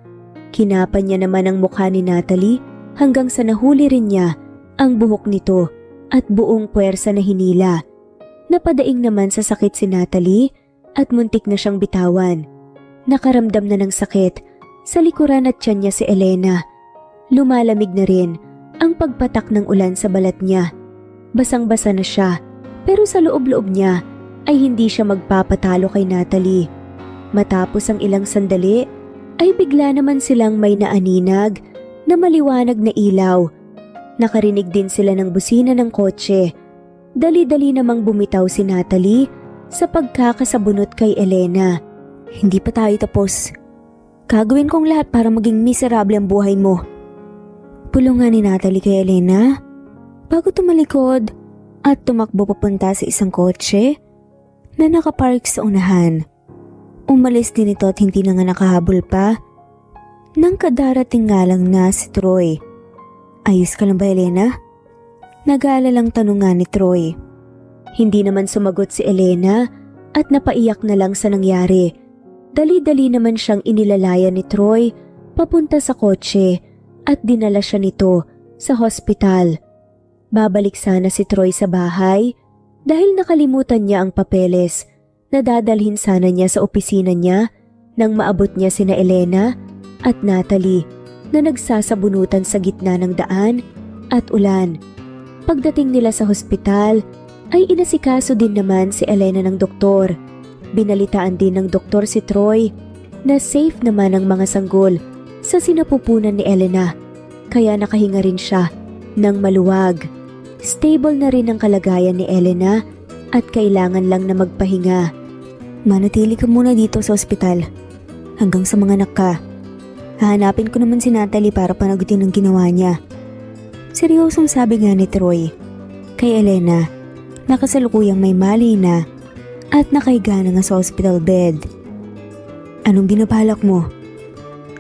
Kinapan niya naman ang mukha ni Natalie hanggang sa nahuli rin niya ang buhok nito at buong puwersa na hinila. Napadaing naman sa sakit si Natalie at muntik na siyang bitawan. Nakaramdam na ng sakit sa likuran at tiyan niya si Elena. Lumalamig na rin ang pagpatak ng ulan sa balat niya. Basang-basa na siya pero sa loob-loob niya ay hindi siya magpapatalo kay Natalie. Matapos ang ilang sandali ay bigla naman silang may naaninag na maliwanag na ilaw. Nakarinig din sila ng busina ng kotse. Dali-dali namang bumitaw si Natalie sa pagkakasabunot kay Elena. Hindi pa tayo tapos. Gagawin kong lahat para maging miserable ang buhay mo. Pulungan ni Natalie kay Elena bago tumalikod at tumakbo papunta sa isang kotse na nakapark sa unahan. Umalis din ito at hindi na nga nakahabol pa nang kadarating nga lang na si Troy. Ayos ka lang ba, Elena? Nag-aalalang tanong nga ni Troy. Hindi naman sumagot si Elena at napaiyak na lang sa nangyari. Dali-dali naman siyang inilalaya ni Troy papunta sa kotse at dinala siya nito sa hospital. Babalik sana si Troy sa bahay dahil nakalimutan niya ang papeles na dadalhin sana niya sa opisina niya nang maabot niya sina Elena at Natalie na nagsasabunutan sa gitna ng daan at ulan. Pagdating nila sa hospital ay inasikaso din naman si Elena ng doktor. Binalitaan din ng doktor si Troy na safe naman ang mga sanggol sa sinapupunan ni Elena kaya nakahinga rin siya ng maluwag. Stable na rin ang kalagayan ni Elena at kailangan lang na magpahinga. Manatili ka muna dito sa ospital hanggang sa mga anak ka. Hahanapin ko naman si Natalie para panagutin ang ginawa niya. Seryosong sabi nga ni Troy kay Elena na kasalukuyang may mali na at nakahiga na nga sa hospital bed. Anong binabalak mo?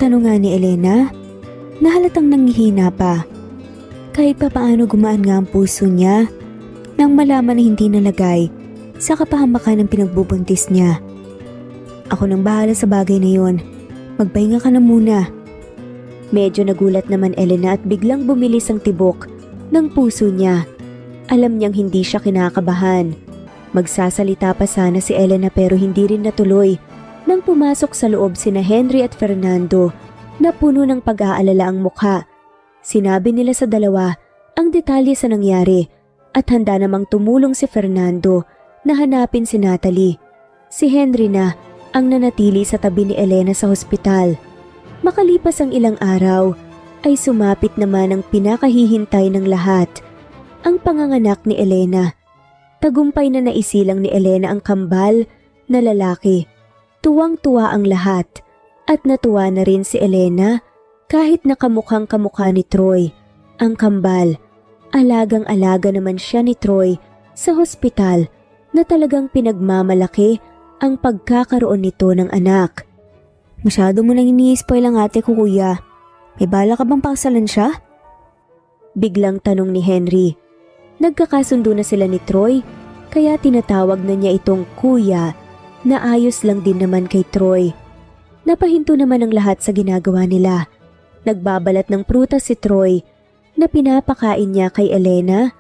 Tanong nga ni Elena, na halatang nanghihina pa. Kahit pa paano gumaan nga ang puso niya nang malaman na hindi nalagay sa kapahamakan ng pinagbubuntis niya. Ako nang bahala sa bagay na yon. Magpahinga ka na muna. Medyo nagulat naman Elena at biglang bumilis ang tibok ng puso niya. Alam niyang hindi siya kinakabahan. Magsasalita pa sana si Elena pero hindi rin natuloy nang pumasok sa loob sina Henry at Fernando na puno ng pag-aalala ang mukha. Sinabi nila sa dalawa ang detalye sa nangyari at handa namang tumulong si Fernando na hanapin si Natalie. Si Henry na ang nanatili sa tabi ni Elena sa hospital. Makalipas ang ilang araw ay sumapit naman ang pinakahihintay ng lahat, ang panganganak ni Elena. Tagumpay na naisilang ni Elena ang kambal na lalaki. Tuwang-tuwa ang lahat at natuwa na rin si Elena kahit nakamukhang kamukha ni Troy. Ang kambal, alagang-alaga naman siya ni Troy sa hospital na talagang pinagmamalaki ang pagkakaroon nito ng anak. Masyado mo nang ini-spoil ang ate ko kuya. May bala ka bang pakasalan siya? Biglang tanong ni Henry. Nagkakasundo na sila ni Troy kaya tinatawag na niya itong kuya na ayos lang din naman kay Troy. Napahinto naman ang lahat sa ginagawa nila. Nagbabalat ng prutas si Troy na pinapakain niya kay Elena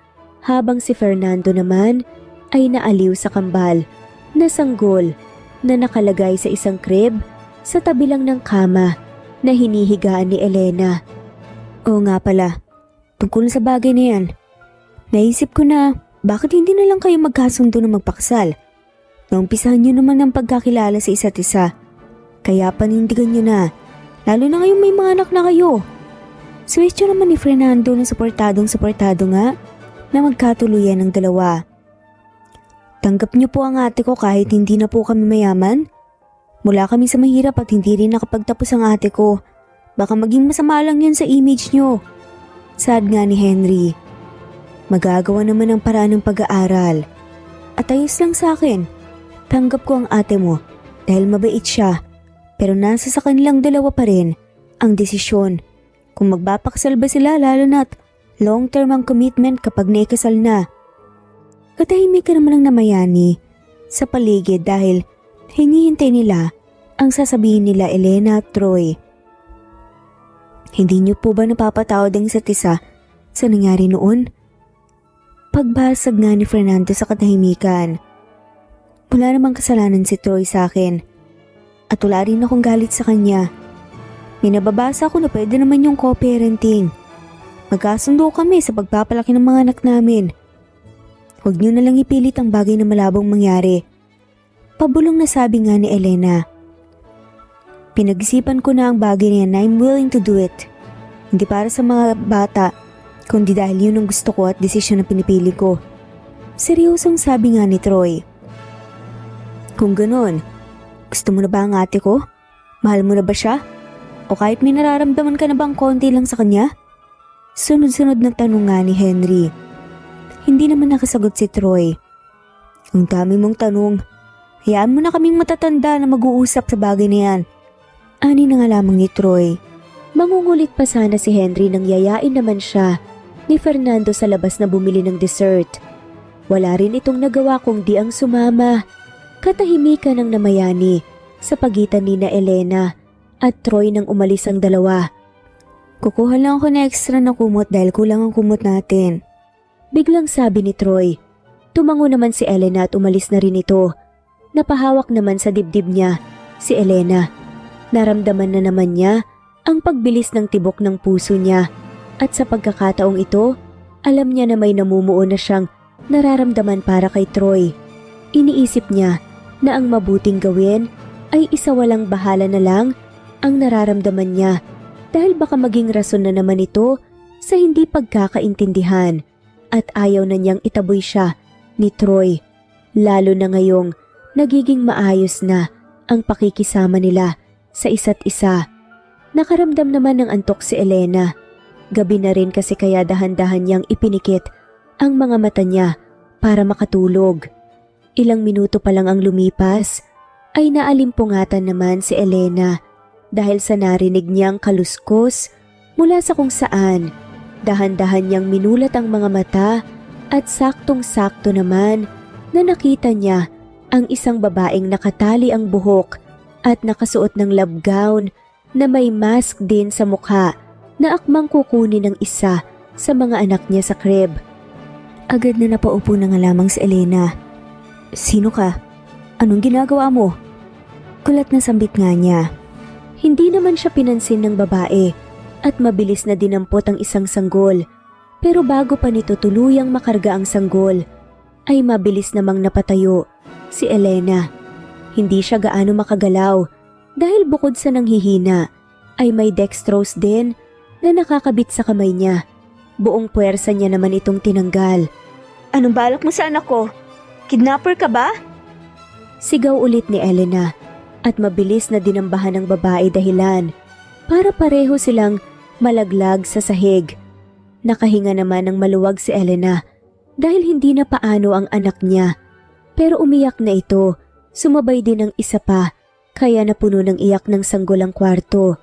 habang si Fernando naman ay naaliw sa kambal na sanggol na nakalagay sa isang crib sa tabi lang ng kama na hinihigaan ni Elena. Oo nga pala, tungkol sa bagay na yan. Naisip ko na bakit hindi na lang kayo magkasundo na magpakasal? Naumpisahan niyo naman ang pagkakilala sa isa't isa. Kaya panindigan niyo na, lalo na ngayong may mga anak na kayo. Switch naman ni Fernando na suportadong-suportado nga na magkatuluyan ng dalawa. Tanggap niyo po ang ate ko kahit hindi na po kami mayaman. Mula kami sa mahirap at hindi rin nakapagtapos ang ate ko. Baka maging masama lang yun sa image niyo. Sad nga ni Henry. Magagawa naman ang paraan ng pag-aaral. At ayos lang sa akin. Tanggap ko ang ate mo dahil mabait siya. Pero nasa sa kanilang dalawa pa rin ang desisyon. Kung magpapakasal ba sila lalo na't long-term ang commitment kapag naikasal na. Katahimik ka naman ang namayani sa paligid dahil hinihintay nila ang sasabihin nila Elena at Troy. Hindi niyo po ba napapatawad ang isa't isa sa nangyari noon? Pagbasag nga ni Fernando sa katahimikan. Wala namang kasalanan si Troy sa akin. At wala rin akong galit sa kanya. May nababasa ko na pwede naman yung co-parenting. Magkasundo kami sa pagpapalaki ng mga anak namin. Huwag niyo na lang ipilit ang bagay na malabong mangyari. Pabulong na sabi nga ni Elena. Pinag-isipan ko na ang bagay na yan na I'm willing to do it. Hindi para sa mga bata, kundi dahil yun ang gusto ko at desisyon na pinipili ko. Seryosong sabi nga ni Troy. Kung ganon, gusto mo na ba ang ate ko? Mahal mo na ba siya? O kahit may nararamdaman ka na bang konti lang sa kanya? Sunod-sunod na tanong nga ni Henry. Hindi naman nakasagot si Troy. Ang dami mong tanong. Hayaan mo na kaming matatanda na mag-uusap sa bagay na yan. Ani na nga lamang ni Troy. Mangungulit pa sana si Henry nang yayain naman siya ni Fernando sa labas na bumili ng dessert. Wala rin itong nagawa kung di ang sumama. Katahimikan ng namayani sa pagitan ni na Elena at Troy nang umalis ang dalawa. Kukuha lang ako na extra na kumot dahil kulang ang kumot natin. Biglang sabi ni Troy. Tumango naman si Elena at umalis na rin ito. Napahawak naman sa dibdib niya si Elena. Naramdaman na naman niya ang pagbilis ng tibok ng puso niya at sa pagkakataong ito, alam niya na may namumuo na siyang nararamdaman para kay Troy. Iniisip niya na ang mabuting gawin ay isawalang bahala na lang ang nararamdaman niya dahil baka maging rason na naman ito sa hindi pagkakaintindihan at ayaw na niyang itaboy siya ni Troy, lalo na ngayong nagiging maayos na ang pakikisama nila sa isa't isa. Nakaramdam naman ng antok si Elena. Gabi na rin kasi kaya dahan-dahan niyang ipinikit ang mga mata niya para makatulog. Ilang minuto pa lang ang lumipas ay naalimpungatan naman si Elena dahil sa narinig niyang kaluskos mula sa kung saan dahan-dahan niyang minulat ang mga mata at saktong-sakto naman na nakita niya ang isang babaeng nakatali ang buhok at nakasuot ng lab gown na may mask din sa mukha na akmang kukunin ng isa sa mga anak niya sa crib. Agad na napaupo na nga lamang si Elena. "Sino ka? Anong ginagawa mo?" Kulat na sambit nga niya. Hindi naman siya pinansin ng babae at mabilis na dinampot ang isang sanggol. Pero bago pa nito tuluyang makarga ang sanggol, ay mabilis namang napatayo si Elena. Hindi siya gaano makagalaw dahil bukod sa nanghihina ay may dextrose din na nakakabit sa kamay niya. Buong puwersa niya naman itong tinanggal. "Anong balak mo sa anak ko? Kidnapper ka ba?" Sigaw ulit ni Elena at mabilis na dinambahan ng babae dahilan para pareho silang malaglag sa sahig. Nakahinga naman ng maluwag si Elena dahil hindi na paano ang anak niya. Pero umiyak na ito, sumabay din ang isa pa, kaya napuno ng iyak ng sanggol ang kwarto.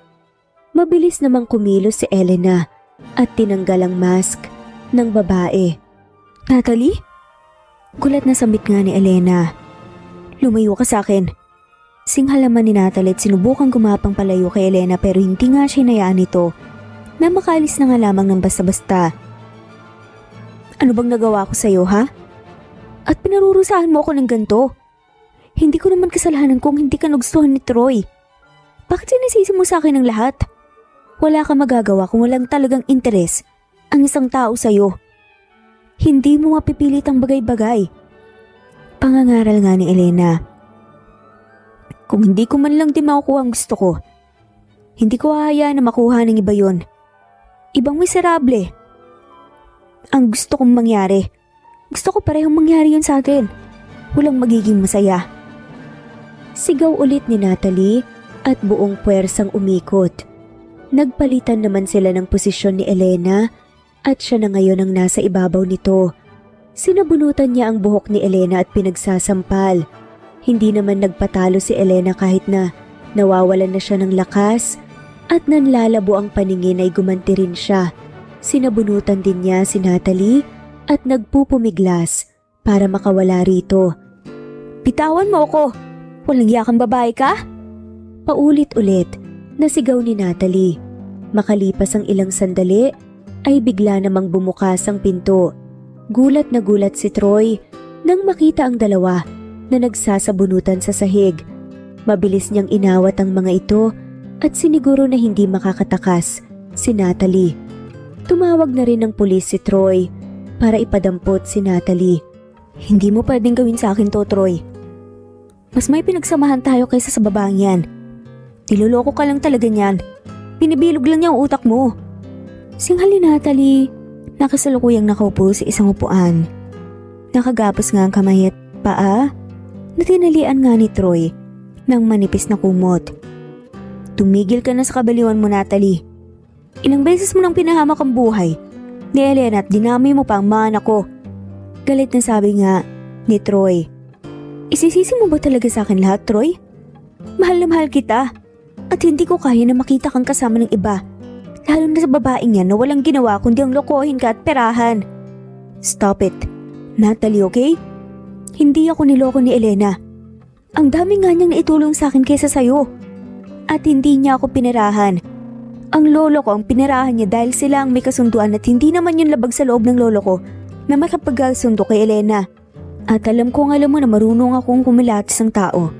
Mabilis namang kumilos si Elena at tinanggal ang mask ng babae. "Natalie?" Gulat na sambit nga ni Elena. "Lumayo ka sa akin." Singhalaman ni Natalie at sinubukang gumapang palayo kay Elena pero hindi nga siya hinayaan nito na makaalis na nga lamang ng basta-basta. "Ano bang nagawa ko sa'yo, ha? At pinarurusahan mo ako ng ganito? Hindi ko naman kasalanan kung hindi ka nagustuhan ni Troy. Bakit sinisisi mo sa akin ang lahat? Wala ka magagawa kung walang talagang interes ang isang tao sa'yo. Hindi mo mapipilit ang bagay-bagay." Pangangaral nga ni Elena. "Kung hindi ko man lang din makukuha ang gusto ko, hindi ko hahayaan na makuha ng iba yon. Ibang miserable. Ang gusto kong mangyari, gusto ko parehong mangyari yun sa atin. Walang magiging masaya." Sigaw ulit ni Natalie at buong puwersang umikot. Nagpalitan naman sila ng posisyon ni Elena at siya na ngayon ang nasa ibabaw nito. Sinabunutan niya ang buhok ni Elena at pinagsasampal. Hindi naman nagpatalo si Elena kahit na nawawalan na siya ng lakas at nanlalabo ang paningin ay gumanti rin siya. Sinabunutan din niya si Natalie at nagpupumiglas para makawala rito. "Bitawan mo ako! Walang yakang babae ka?" Paulit-ulit na sigaw ni Natalie. Makalipas ang ilang sandali ay bigla namang bumukas ang pinto. Gulat na gulat si Troy nang makita ang dalawa na nagsasabunutan sa sahig. Mabilis niyang inawat ang mga ito at siniguro na hindi makakatakas si Natalie. Tumawag na rin ng pulis si Troy para ipadampot si Natalie. "Hindi mo pwedeng gawin sa akin to, Troy. Mas may pinagsamahan tayo kaysa sa babaeng yan. Niloloko ka lang talaga niyan. Binibilog lang niya ang utak mo." Singhal ni Natalie, nakasalukuyang nakaupo sa isang upuan. Nakagapos nga ang kamay at paa na tinalian nga ni Troy ng manipis na kumot. "Tumigil ka na sa kabaliwan mo, Natalie. Ilang beses mo nang pinahamak ang buhay ni Elena at dinami mo pa ang mga anak ko." Galit na sabi nga ni Troy. "Isisisi mo ba talaga sa akin lahat, Troy? Mahal na mahal kita at hindi ko kaya na makita kang kasama ng iba. Lalo na sa babaeng yan na walang ginawa kundi ang lokohin ka at perahan." "Stop it, Natalie, okay? Hindi ako niloko ni Elena. Ang dami nga niyang naitulong sa akin kaysa sa'yo. At hindi niya ako pinerahan. Ang lolo ko ang pinerahan niya dahil sila ang may kasunduan at hindi naman yung labag sa loob ng lolo ko na makapagkasundo kay Elena. At alam kong alam mo na marunong akong kumilatis ng tao.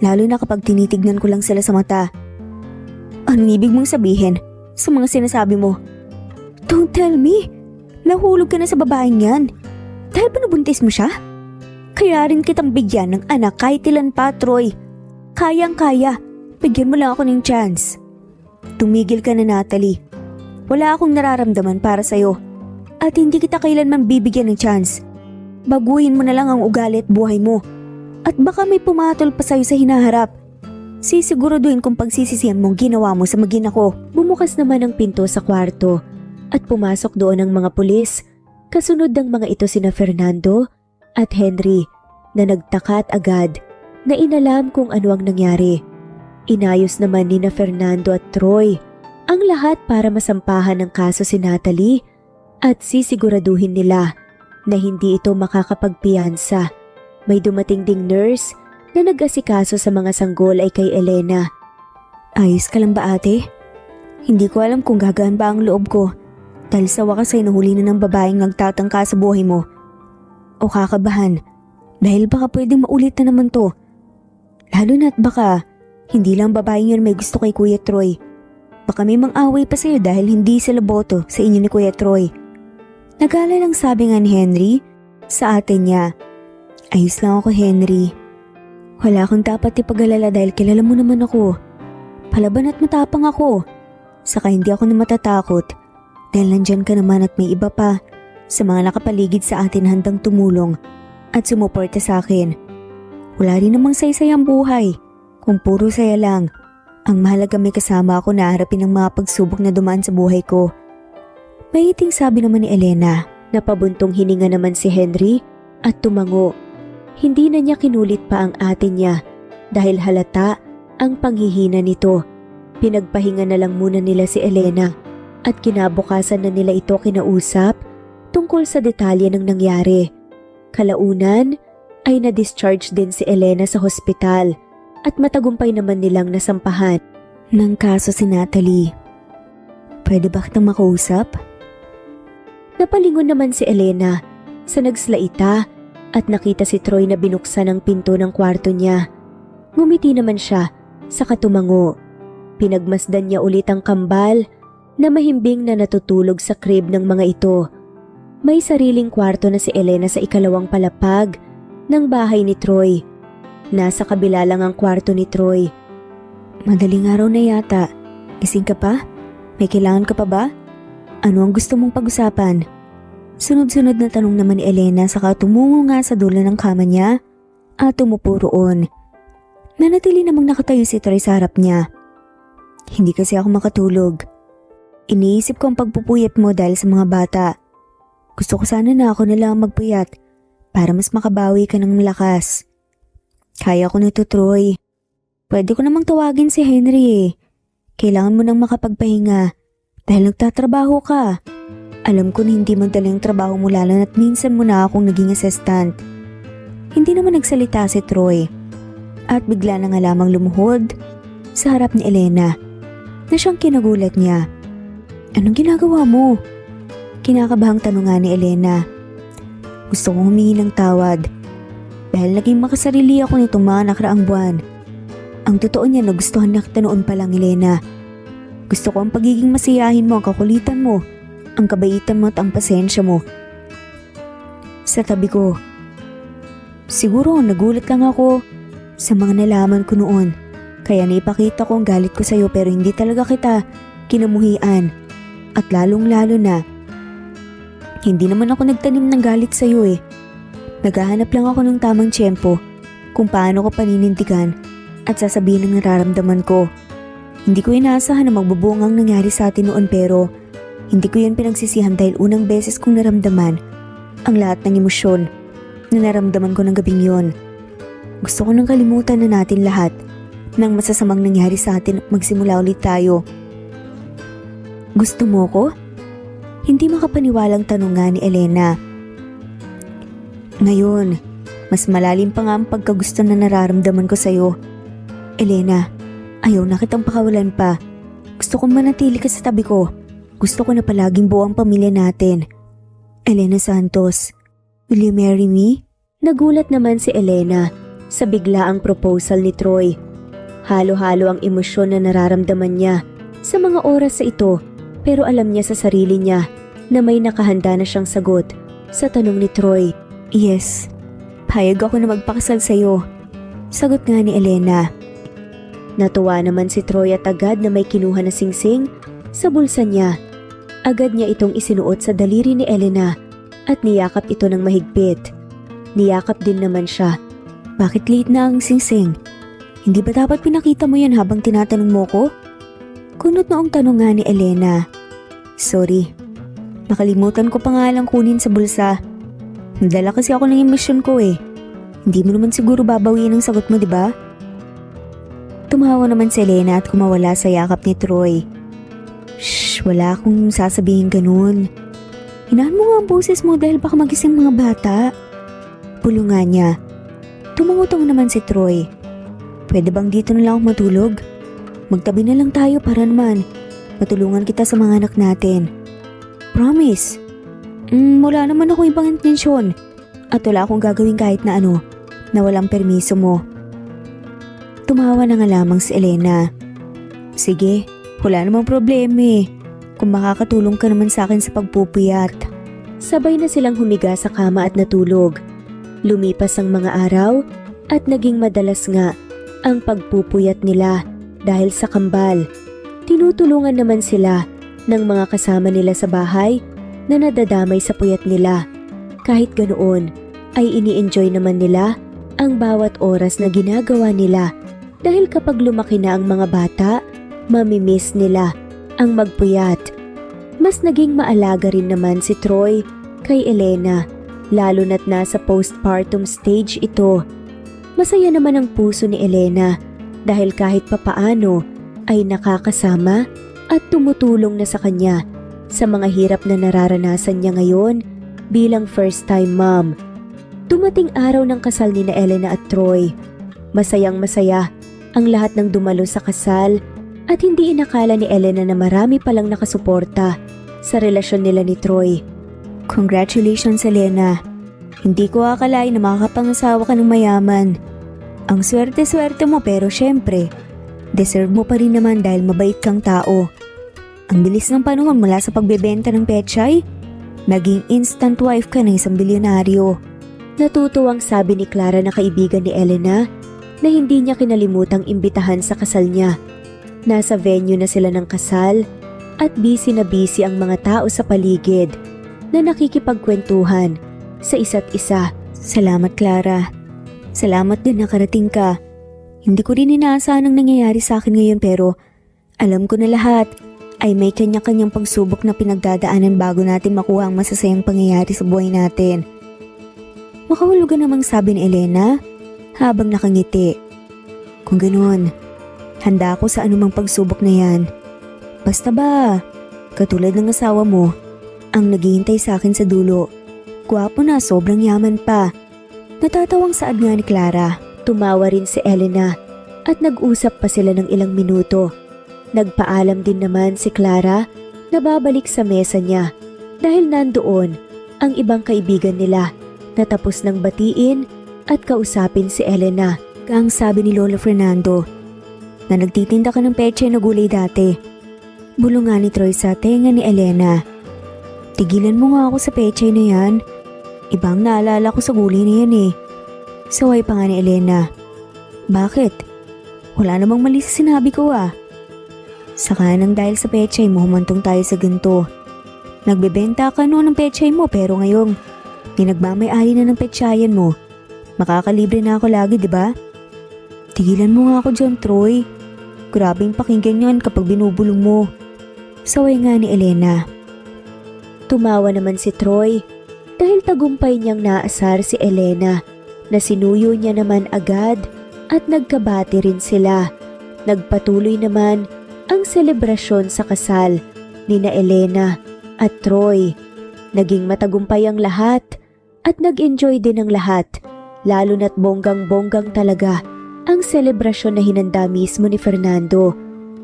Lalo na kapag tinitignan ko lang sila sa mata. Anong ibig mong sabihin sa mga sinasabi mo? Don't tell me. Nahulog ka na sa babaeng yan. Dahil ba nabuntis mo siya? Kaya rin kitang bigyan ng anak kahit ilan pa, Troy. Kayang-kaya. Bigyan mo lang ako ng chance." "Tumigil ka na, Natalie. Wala akong nararamdaman para sa'yo. At hindi kita kailanman bibigyan ng chance. Baguhin mo na lang ang ugali at buhay mo. At baka may pumatol pa sa'yo sa hinaharap. Sisiguraduhin kung pagsisisihan mong ginawa mo sa mag-ina ko." Bumukas naman ang pinto sa kwarto at pumasok doon ang mga pulis. Kasunod ng mga ito sina Fernando at Henry na nagtakat agad na inalam kung ano ang nangyari. Inayos naman ni na Fernando at Troy ang lahat para masampahan ng kaso si Natalie at sisiguraduhin nila na hindi ito makakapagpiyansa. May dumating ding nurse na nag-asikaso sa mga sanggol ay kay Elena. Ayos ka lang ba ate? Hindi ko alam kung gagaan ba ang loob ko dahil sa wakas ay nahuli na ng babaeng nagtatangka sa buhay mo. O kakabahan dahil baka pwedeng maulit na naman to. Lalo na't baka hindi lang babaeng yun may gusto kay Kuya Troy. Baka may mang-away pa sa'yo dahil hindi sila boto sa inyo ni Kuya Troy. Nagala lang sabi nga ni Henry sa ate niya. Ayos lang ako Henry. Wala akong dapat ipag-alala dahil kilala mo naman ako. Palaban at matapang ako. Saka hindi ako na matatakot dahil nandyan ka naman at may iba pa sa mga nakapaligid sa atin handang tumulong at sumuporta sa akin. Wala rin namang saysay ang buhay kung puro saya lang. Ang mahalaga may kasama ako na harapin ang mga pagsubok na dumaan sa buhay ko. Mahiting sabi naman ni Elena. Napabuntong hininga naman si Henry at tumango. Hindi na niya kinulit pa ang ate niya dahil halata ang panghihina nito. Pinagpahinga na lang muna nila si Elena at kinabukasan na nila ito kinausap tungkol sa detalye ng nangyari. Kalaunan ay na-discharge din si Elena sa hospital at matagumpay naman nilang nasampahan ng kaso si Natalie. Pwede ba kitang makausap? Napalingon naman si Elena sa nagslaita at nakita si Troy na binuksan ang pinto ng kwarto niya. Ngumiti naman siya sa katumango. Pinagmasdan niya ulit ang kambal na mahimbing na natutulog sa crib ng mga ito. May sariling kwarto na si Elena sa ikalawang palapag ng bahay ni Troy. Nasa kabila lang ang kwarto ni Troy. Madaling araw na yata. Gising ka pa? May kailangan ka pa ba? Ano ang gusto mong pag-usapan? Sunod-sunod na tanong naman ni Elena saka tumungo nga sa dulo ng kama niya at tumupo roon. Nanatili namang nakatayo si Troy sa harap niya. Hindi kasi ako makatulog. Iniisip ko ang pagpupuyat mo dahil sa mga bata. Gusto ko sana na ako na lang magpuyat para mas makabawi ka ng malakas. Kaya ko nito Troy. Pwede ko namang tawagin si Henry eh. Kailangan mo nang makapagpahinga dahil nagtatrabaho ka. Alam ko na hindi magdali ang trabaho mo lalo na't minsan mo na akong naging assistant. Hindi naman nagsalita si Troy at bigla na nga lamang lumuhod sa harap ni Elena na siyang kinagulat niya. Anong ginagawa mo? Kinakabahang tanong nga ni Elena. Gusto kong humingi ng tawad dahil naging makasarili ako nitong mga nakaraang buwan. Ang totoo niya nagustuhan na kita noon pa lang Elena. Gusto ko ang pagiging masiyahin mo, ang kakulitan mo, ang kabaitan mo at ang pasensya mo. Sa tabi ko. Siguro nagulat lang ako sa mga nalaman ko noon. Kaya naipakita ko ang galit ko sa'yo pero hindi talaga kita kinamuhian. At lalong-lalo na, hindi naman ako nagtanim ng galit sa'yo eh. Naghahanap lang ako ng tamang tiyempo kung paano ko paninindigan at sasabihin ang nararamdaman ko. Hindi ko inaasahan na magbubungang nangyari sa atin noon pero hindi ko yan pinagsisihan dahil unang beses kong naramdaman ang lahat ng emosyon na naramdaman ko ng gabing yon. Gusto ko nang kalimutan na natin lahat ng masasamang nangyari sa atin at magsimula ulit tayo. Gusto mo ko? Hindi makapaniwalang tanong nga ni Elena. Ngayon, mas malalim pa nga ang pagkagusto na nararamdaman ko sa'yo. Elena, ayaw na kitang pakawalan pa. Gusto kong manatili ka sa tabi ko. Gusto ko na palaging buo ang pamilya natin. Elena Santos, will you marry me? Nagulat naman si Elena sa biglaang proposal ni Troy. Halo-halo ang emosyon na nararamdaman niya sa mga oras sa ito pero alam niya sa sarili niya na may nakahanda na siyang sagot sa tanong ni Troy. Yes, payag ako na magpakasal sa'yo. Sagot nga ni Elena. Natuwa naman si Troy at agad na may kinuha na singsing sa bulsa niya. Agad niya itong isinuot sa daliri ni Elena at niyakap ito ng mahigpit. Niyakap din naman siya. Bakit late na ang singsing? Hindi ba dapat pinakita mo yan habang tinatanong mo ko? Kunot noong tanong nga ni Elena. Sorry, nakalimutan ko pa nga lang kunin sa bulsa. Nadala kasi ako ng emosyon ko eh. Hindi mo naman siguro babawiin ang sagot mo, di ba? Tumawa naman si Elena at kumawala sa yakap ni Troy. Shh, wala akong sasabihin ganun. Hinaan mo nga ang boses mo dahil baka magising mga bata. Pulungan niya. Tumangutong naman si Troy. Pwede bang dito na lang ako matulog? Magtabi na lang tayo para naman matulungan kita sa mga anak natin. Promise. Wala naman ako ibang intensyon. At wala akong gagawin kahit na ano na walang permiso mo. Tumawa na nga lamang si Elena. Sige, wala namang problema eh. Kung makakatulong ka naman sa akin sa pagpupuyat. Sabay na silang humiga sa kama at natulog. Lumipas ang mga araw at naging madalas nga ang pagpupuyat nila dahil sa kambal. Tinutulungan naman sila ng mga kasama nila sa bahay na nadadamay sa puyat nila. Kahit ganoon ay ini-enjoy naman nila ang bawat oras na ginagawa nila dahil kapag lumaki na ang mga bata, mamimiss nila ang magpuyat. Mas naging maalaga rin naman si Troy kay Elena, lalo na't nasa postpartum stage ito. Masaya naman ang puso ni Elena dahil kahit papaano ay nakakasama at tumutulong na sa kanya sa mga hirap na nararanasan niya ngayon bilang first time mom. Dumating araw ng kasal ni na Elena at Troy. Masayang masaya ang lahat ng dumalo sa kasal at hindi inakala ni Elena na marami palang nakasuporta sa relasyon nila ni Troy. Congratulations, Elena. Hindi ko akalain na makakapangasawa ka ng mayaman. Ang swerte-swerte mo pero syempre, deserve mo pa rin naman dahil mabait kang tao. Ang bilis ng panahon mula sa pagbebenta ng pechay, naging instant wife ka ng isang bilyonaryo. Natutuwang sabi ni Clara na kaibigan ni Elena na hindi niya kinalimutang imbitahan sa kasal niya. Nasa venue na sila ng kasal at busy na busy ang mga tao sa paligid na nakikipagkwentuhan sa isa't isa. Salamat, Clara. Salamat din nakarating ka. Hindi ko rin inaasahan ang nangyayari sa akin ngayon pero alam ko na lahat ay may kanya-kanyang pagsubok na pinagdadaanan bago natin makuha ang masasayang pangyayari sa buhay natin. Makahulugan namang sabi ni Elena habang nakangiti. Kung ganoon, handa ako sa anumang pagsubok na yan. Basta ba, katulad ng asawa mo, ang naghihintay sa akin sa dulo. Gwapo na, sobrang yaman pa. Natatawang saad nga ni Clara. Tumawa rin si Elena at nag-usap pa sila ng ilang minuto. Nagpaalam din naman si Clara na babalik sa mesa niya dahil nandoon ang ibang kaibigan nila na tapos ng batiin at kausapin si Elena. Kang sabi ni Lolo Fernando na nagtitinda ka ng pechay na gulay dati. Bulungan ni Troy sa tenga ni Elena. Tigilan mo nga ako sa pechay na yan. Ibang naalala ko sa gulay na yan eh. Saway pa nga ni Elena. Bakit? Wala namang mali sa sinabi ko ah. Saka nang dahil sa pechay mo humantong tayo sa ganito. Nagbebenta ka noon ng pechay mo pero ngayong pinagmamay-ari na ng petsayan mo. Makakalibre na ako lagi, di ba? Tigilan mo nga ako dyan, Troy. Grabing pakinggan yan kapag binubulong mo. Saway nga ni Elena. Tumawa naman si Troy dahil tagumpay niyang naasar si Elena na sinuyo niya naman agad at nagkabati rin sila. Nagpatuloy naman ang selebrasyon sa kasal ni na Elena at Troy. Naging matagumpay ang lahat at nag-enjoy din ang lahat, lalo na't bonggang-bonggang talaga ang selebrasyon na hinanda mismo ni Fernando.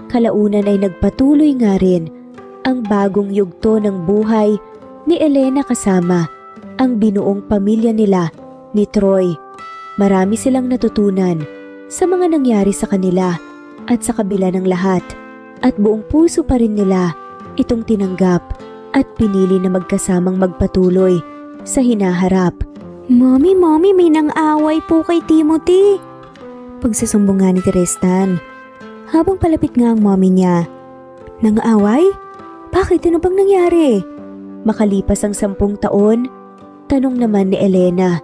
Kalaunan ay nagpatuloy nga rin ang bagong yugto ng buhay ni Elena kasama ang binuong pamilya nila ni Troy. Marami silang natutunan sa mga nangyari sa kanila at sa kabila ng lahat at buong puso pa rin nila itong tinanggap at pinili na magkasamang magpatuloy sa hinaharap. Mommy, may nang-away po kay Timothy. Pagsusumbong nga ni Tristan. Habang palapit nga ang mommy niya. Nang-away? Bakit? Ano bang nangyari? Makalipas ang 10 taon, tanong naman ni Elena.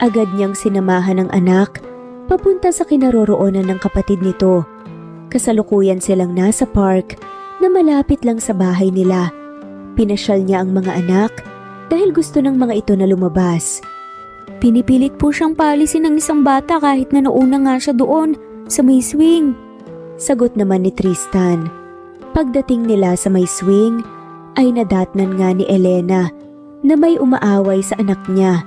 Agad niyang sinamahan ng anak papunta sa kinaroroonan ng kapatid nito. Kasalukuyan silang nasa park na malapit lang sa bahay nila. Pinasyal niya ang mga anak dahil gusto ng mga ito na lumabas. Pinipilit po siyang paalisin ng isang bata kahit na nauna nga siya doon sa may swing. Sagot naman ni Tristan. Pagdating nila sa may swing, ay nadatnan nga ni Elena na may umaaway sa anak niya.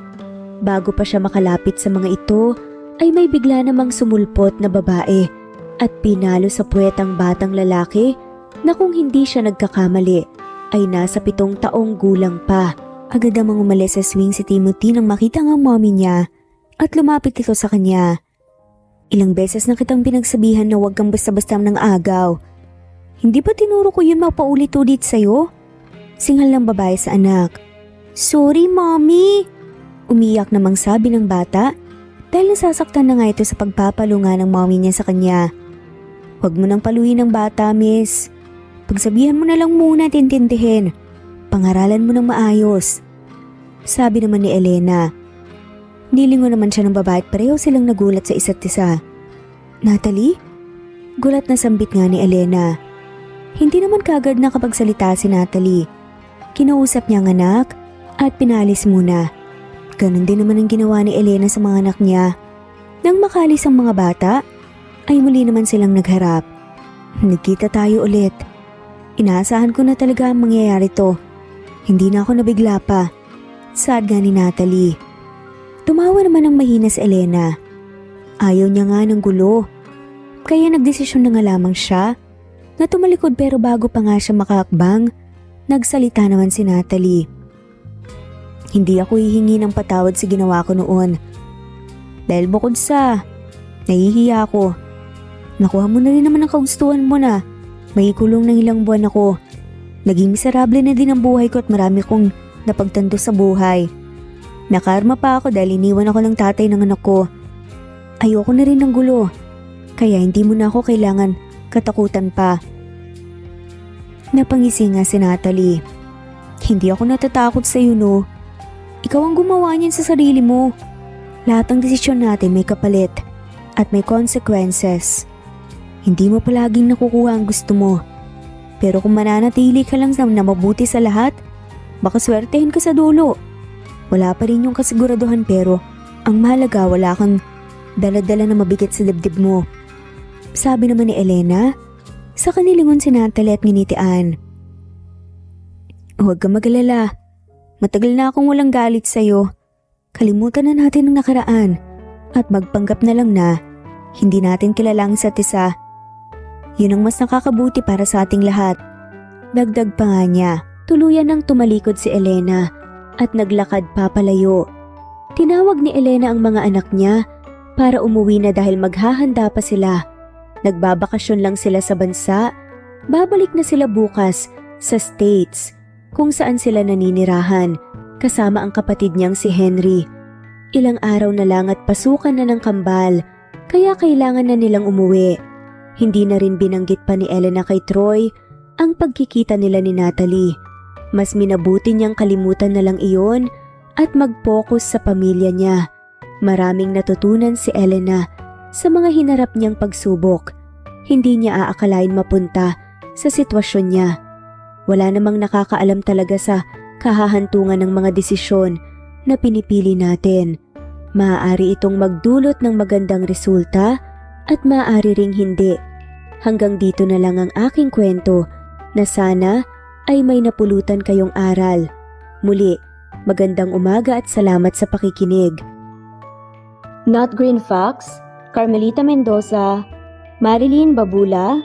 Bago pa siya makalapit sa mga ito, ay may bigla namang sumulpot na babae at pinalo sa puwet ang batang lalaki na kung hindi siya nagkakamali ay nasa 7 taong gulang pa. Agad namang umalis sa swing si Timothy nang makita ang mommy niya at lumapit ito sa kanya. Ilang beses na kitang pinagsabihan na huwag kang basta-basta ng agaw. Hindi ba tinuro ko yun mapaulit-ulit sa'yo? Singhal ng babae sa anak. Sorry, mommy! Umiyak namang sabi ng bata dahil nasasaktan na nga ito sa pagpapalunga ng mommy niya sa kanya. Huwag mo nang paluin ng bata, miss. Pagsabihan mo na lang muna at intindihin. Pangaralan mo ng maayos. Sabi naman ni Elena. Nilingon naman siya ng babae at pareho silang nagulat sa isa't isa. Natalie? Gulat na sambit nga ni Elena. Hindi naman kagad nakapagsalita si Natalie. Kinausap niya ang anak at pinalis muna. Ganon din naman ang ginawa ni Elena sa mga anak niya. Nang makalis ang mga bata, ay muli naman silang nagharap. Nagkita tayo ulit. Inaasahan ko na talaga ang mangyayari to. Hindi na ako nabigla pa. Sad nga ni Natalie. Tumawa naman ng mahina si Elena. Ayaw niya nga ng gulo. Kaya nagdesisyon na nga lamang siya na tumalikod pero bago pa nga siya makaakbang, nagsalita naman si Natalie. Hindi ako hihingi ng patawad sa ginawa ko noon. Dahil bukod sa nahihiya ako, nakuha mo na rin naman ang kagustuhan mo na may kulong ng ilang buwan ako. Naging miserable na din ang buhay ko at marami kong napagtanto sa buhay. Nakarma pa ako dahil iniwan ako ng tatay ng anak ko. Ayoko na rin ng gulo, kaya hindi mo na ako kailangan katakutan pa. Napangisi nga si Natalie. Hindi ako natatakot sa iyo, no. Ikaw ang gumawa niyan sa sarili mo. Lahat ng desisyon natin may kapalit at may consequences. Hindi mo palaging nakukuha ang gusto mo. Pero kung mananatili ka lang na mabuti sa lahat, baka swertehin ka sa dulo. Wala pa rin yung kasiguraduhan pero ang mahalaga wala kang dala-dala na mabigat sa dibdib mo. Sabi naman ni Elena, sa kanilingon si Natalie at nginitian. Huwag ka mag-alala. Matagal na akong walang galit sa'yo. Kalimutan na natin ang nakaraan at magpanggap na lang na hindi natin kilala ang isa't isa. Yun ang mas nakakabuti para sa ating lahat. Dagdag pa nga niya, tuluyan nang tumalikod si Elena at naglakad papalayo. Tinawag ni Elena ang mga anak niya para umuwi na dahil maghahanda pa sila. Nagbabakasyon lang sila sa bansa, babalik na sila bukas sa States kung saan sila naninirahan kasama ang kapatid niyang si Henry. Ilang araw na lang at pasukan na ng kambal kaya kailangan na nilang umuwi. Hindi na rin binanggit pa ni Elena kay Troy ang pagkikita nila ni Natalie. Mas minabuti niyang kalimutan na lang iyon at mag-focus sa pamilya niya. Maraming natutunan si Elena sa mga hinarap niyang pagsubok. Hindi niya aakalain mapunta sa sitwasyon niya. Wala namang nakakaalam talaga sa kahahantungan ng mga desisyon na pinipili natin. Maaari itong magdulot ng magandang resulta at maaari ring hindi. Hanggang dito na lang ang aking kwento na sana ay may napulutan kayong aral. Muli, magandang umaga at salamat sa pakikinig. Not Green Fox, Carmelita Mendoza, Marilyn Babula,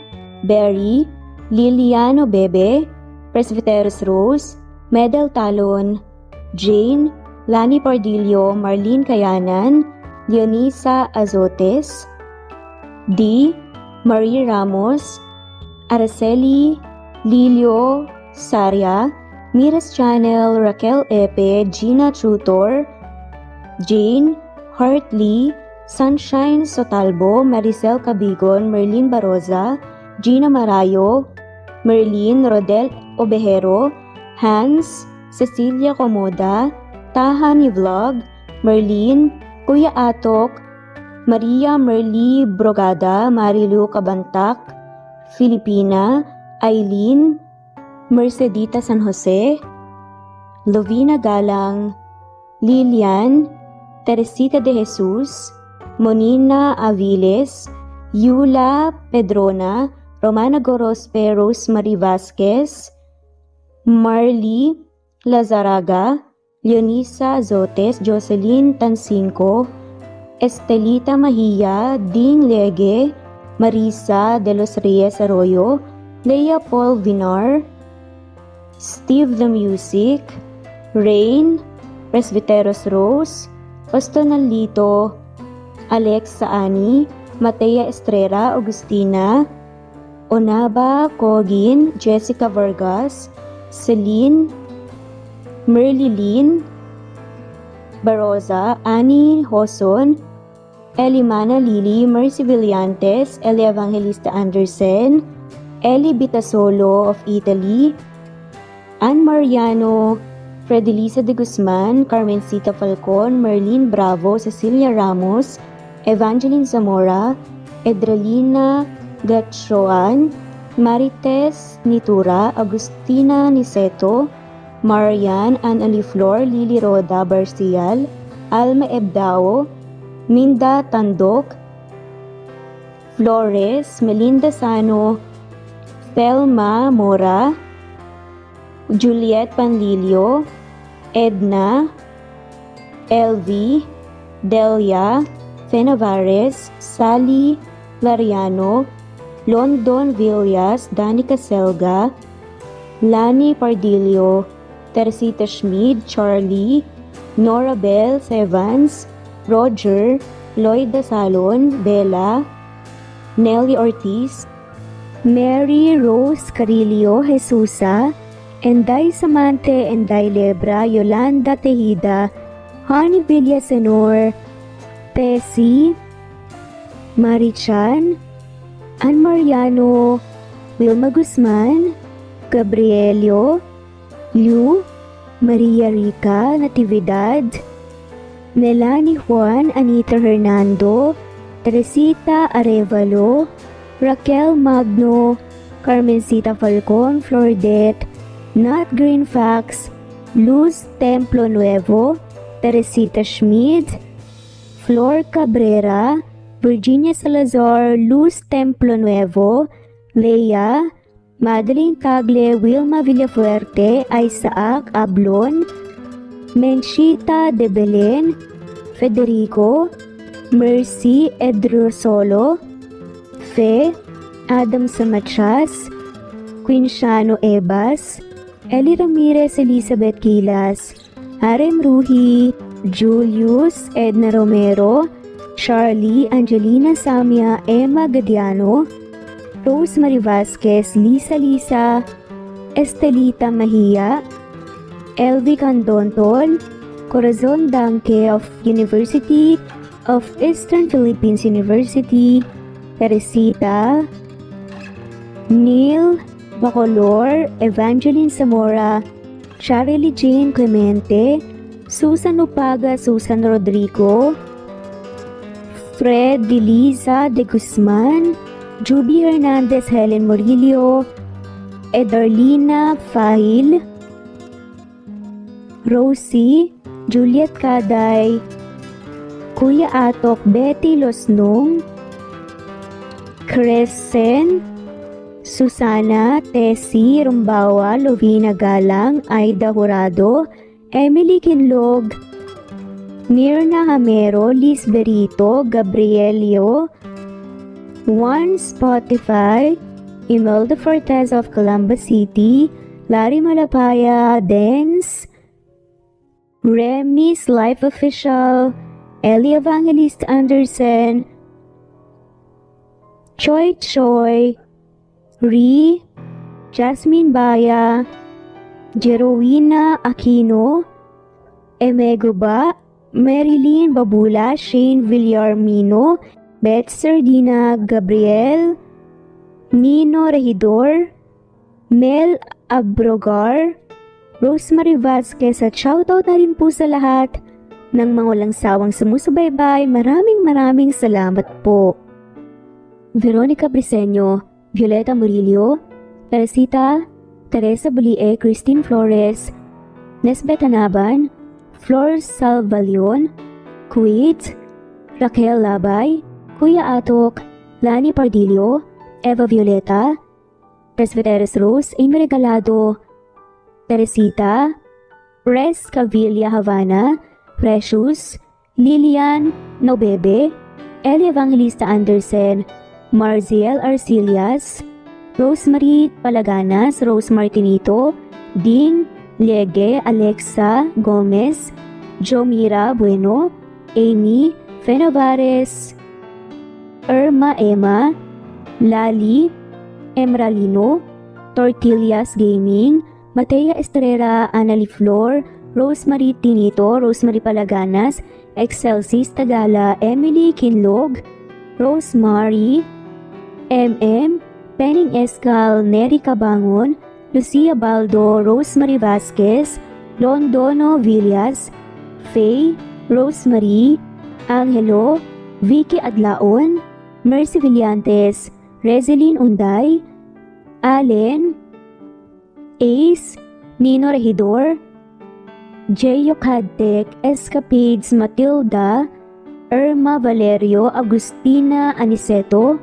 Berry, Liliano Bebe, Presbyteros Rose, Medel Talon, Jane, Lani Pardillo, Marlene Kayanan, Leonisa Azotes, D. Marie Ramos, Araceli, Lilio Saria, Miras Channel, Raquel Epe, Gina Tutor, Jane, Hartley, Sunshine Sotalbo, Maricel Cabigon, Merlin Baroza, Gina Marayo, Merlin Rodel Obejero, Hans, Cecilia Comoda, Tahan Vlog, Merlin, Kuya Atok, Maria Merly Brogada, Marilu Cabantac, Filipina, Eileen, Mercedita San Jose, Lovina Galang, Lilian, Teresita de Jesus, Monina Aviles, Yula Pedrona, Romana Gorospe, Rosemary Vasquez, Marley Lazaraga, Leonisa Azotes, Jocelyn Tancinco, Estelita Mahia, Ding Lege, Marisa de los Reyes Arroyo, Leia Paul Vinar, Steve the Music, Rain, Presbyteros Rose, Ostonalito, Alexa Ani, Matea Estrera, Agustina, Onaba Cogin, Jessica Vargas, Celine, Merlilyn Baroza, Annie Hoson, Elimana Lili, Mercy Villantes, Eli Evangelista Anderson, Eli Bitasolo of Italy, Ann Mariano, Fredelisa de Guzman, Carmencita Falcon, Merlin Bravo, Cecilia Ramos, Evangeline Zamora, Edralina Gatchoan, Marites Nitura, Agustina Niceto, Marian, Ann Aliflor, Lily Roda Barcial, Alma Ebdao, Minda Tandok, Flores, Melinda Sano, Thelma Mora, Juliet Panlilio, Edna, LV, Delia, Fenavares, Sally Lariano, London Villas, Danica Selga, Lani Pardillo, Teresita Schmid, Charlie, Nora Bell Evans, Roger, Lloyd Dasalon, Bella, Nelly Ortiz, Mary Rose Carillo Jesusa, Enday Samante, Enday Lebra, Yolanda Tejida, Honey Villasenor, Tessie, Marichan, Ann Mariano, Wilma Guzman, Gabrielio, Liu, Maria Rica Natividad, Melanie Juan, Anita Hernando, Teresita Arevalo, Raquel Magno, Carmencita Falcon, Flordet, Nat Green Fax, Luz Templo Nuevo, Teresita Schmid, Flor Cabrera, Virginia Salazar, Luz Templo Nuevo, Leia, Madeline Tagle, Wilma Villafuerte, Isaac Ablon, Menchita de Belen, Federico, Mercy Edrosolo, Fe, Adam Samachas, Quinciano Ebas, Eli Ramirez Elizabeth Gilas, Harem Ruhi, Julius Edna Romero, Charlie Angelina Samia, Emma Gadiano, Rosemary Vasquez, Lisa, Estelita Mahia, Elvi Candontol, Corazon Danke of University of Eastern Philippines University, Teresita, Neil Bacolor, Evangeline Zamora, Charlie Jane Clemente, Susan Upaga, Susan Rodrigo, Fred Deliza de Guzman, Juby Hernandez, Helen Morillo, Edarlina Fahil, Rosie, Juliet Kaday, Kuya Atok, Betty Losnong, Crescent, Susana, Tessie, Rumbawa, Lovina Galang, Aida Jurado, Emily Kinlog, Mirna Hamero, Liz Berito, Gabrielio, One Spotify, Imelda Fortes of Columbus City, Larry Malapaya, Dance, Remy's Life Official, Ellie Evangelist Anderson, Choi Choi, Ri, Jasmine Baya, Jerowina Aquino, Emeguba, Marilyn Babula, Shane Villarmino, Beth Sardina, Gabriel, Nino Regidor, Mel Abrogar, Rosemary Vasquez at shoutout na rin po sa lahat ng mga walang sawang sumusubaybay. Maraming salamat po. Veronica Briseño, Violeta Murillo, Teresita, Teresa Bulie, Christine Flores, Nesbeth Anaban, Flor Salvalion, Kuwait, Raquel Labay, Kuya Atok, Lani Pardillo, Eva Violeta, Presbyteros Rose, Amy Regalado, Teresita, Res Cavilla Havana, Precious, Lilian Nobebe, Eli Evangelista Andersen, Marziel Arcilias, Rosemary Palaganas, Rose Martinito, Ding Lege, Alexa Gomez, Jomira Bueno, Amy Fenavares, Irma Emma, Lali Emralino, Tortillas Gaming, Matea Estrera, Anali Flor, Rosemary Tinito, Rosemary Palaganas, Excelsis Tagala, Emily Kinlog, Rosemary, MM, Penning Escal, Neri Cabangon, Lucia Baldo, Rosemary Vasquez, Londono Villas, Faye, Rosemary, Angelo, Vicky Adlaon, Mercy Villantes, Rezeline Unday, Allen, Ace, Nino Regidor, Jeyo Cadtec, Escapades Matilda, Irma Valerio, Agustina Aniceto,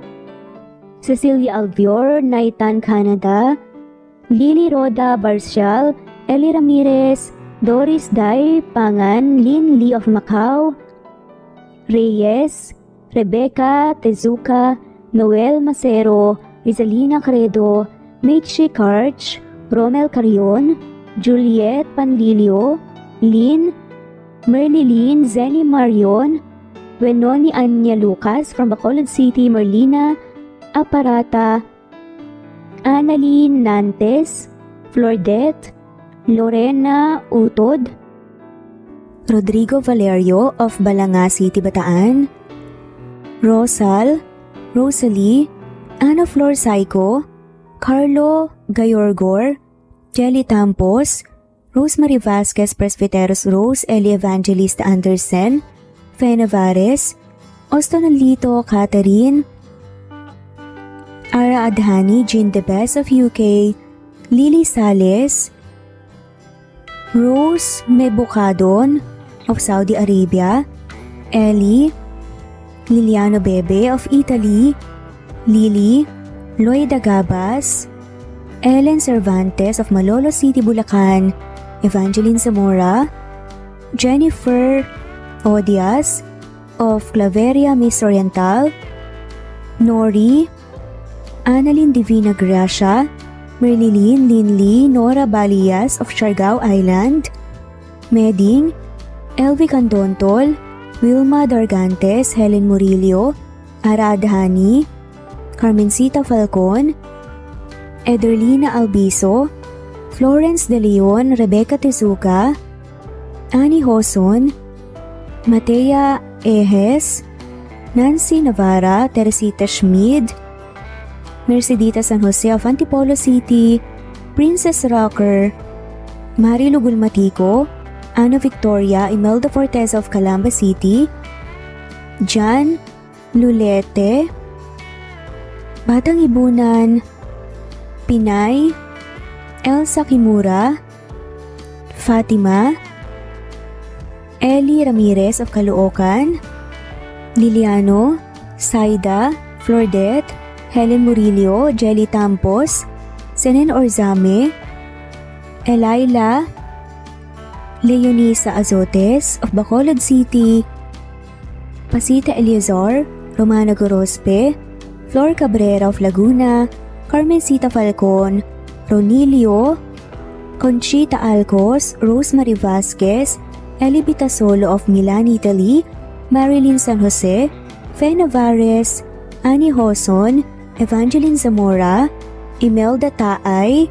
Cecilia Alvior, Naitan Canada, Lily Roda Barcial, Eli Ramirez, Doris Day Pangan, Lynn Lee of Macau, Reyes, Rebecca Tezuka, Noel Macero, Rizalina Credo, Mitchie Karch, Romel Carion, Juliet Panlilio, Lynn, Merlilyn Zenny Marion, Wenoni Anya Lucas from Bacolod City, Merlina Aparata, Annalyn Nantes, Flordette, Lorena Utod, Rodrigo Valerio of Balanga City, Bataan, Rosal, Rosalie, Ana Flor Saico, Carlo Gayorgor, Jelly Tampos, Rosemary Vasquez Presbyteros Rose, Eli Evangelista Andersen, Fe Navares, Ostonalito Catherine, Ara Adhani, Jean De Best of UK, Lily Sales, Rose Mebukadon of Saudi Arabia, Ellie, Liliano Bebe of Italy, Lily, Loida Gabas, Ellen Cervantes of Malolo City, Bulacan, Evangeline Zamora, Jennifer Odias of Claveria Miss Oriental, Nori, Annalyn Divina Gracia, Merlilyn Linley Nora Balias of Siargao Island, Meding, Elvi Candontol, Wilma Dargantes, Helen Murillo, Ara Adhani, Carmencita Falcon, Ederlina Albiso, Florence De Leon, Rebecca Tezuka, Annie Hoson, Matea Ejes, Nancy Navarra, Teresita Schmid, Mercedita San Jose of Antipolo City, Princess Rocker, Marilu Gulmatico, Ana Victoria, Imelda Forteza of Calamba City, Jan Lulete, Batang Ibunan, Pinay, Elsa Kimura, Fatima, Eli Ramirez of Caloocan, Liliano, Saida, Flordette, Helen Murillo, Jelly Tampos, Senen Orzame, Elaila, Leonisa Azotes of Bacolod City, Pasita Eliazar, Romana Gorospe, Flor Cabrera of Laguna, Carmencita Falcon, Ronilio, Conchita Alcos, Rosemary Vasquez, Eli Bitasolo of Milan, Italy, Marilyn San Jose, Fe Navares, Annie Hoson, Evangeline Zamora, Imelda Taay,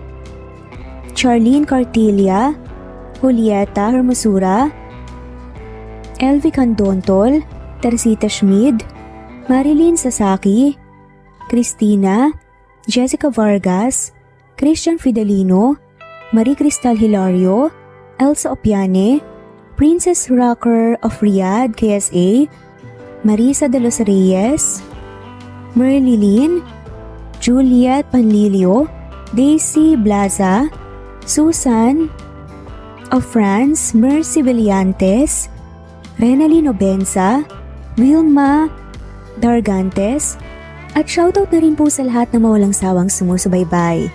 Charlene Cartilia, Julieta Hermosura, Elvi Candontol, Teresita Schmid, Marilyn Sasaki, Christina, Jessica Vargas, Christian Fidelino, Marie Cristal Hilario, Elsa Opiane, Princess Rocker of Riyadh, KSA, Marisa de los Reyes, Merlilyn, Juliet Panlilio, Daisy Blaza, Susan of France, Mercy Villantes, Renalyn Obenza, Wilma Dargantes, at shoutout na rin po sa lahat na mawalang sawang sumusubaybay.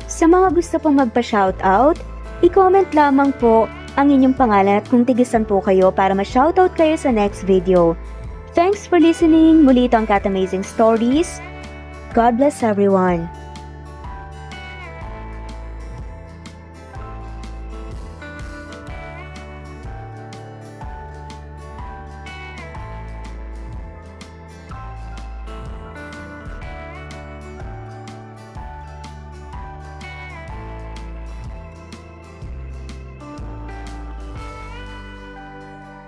Sa mga gusto pong magpa-shoutout, i-comment lamang po ang inyong pangalan at kung tigisan po kayo para ma-shoutout kayo sa next video. Thanks for listening. Muli ito ang Cat Amazing Stories. God bless everyone.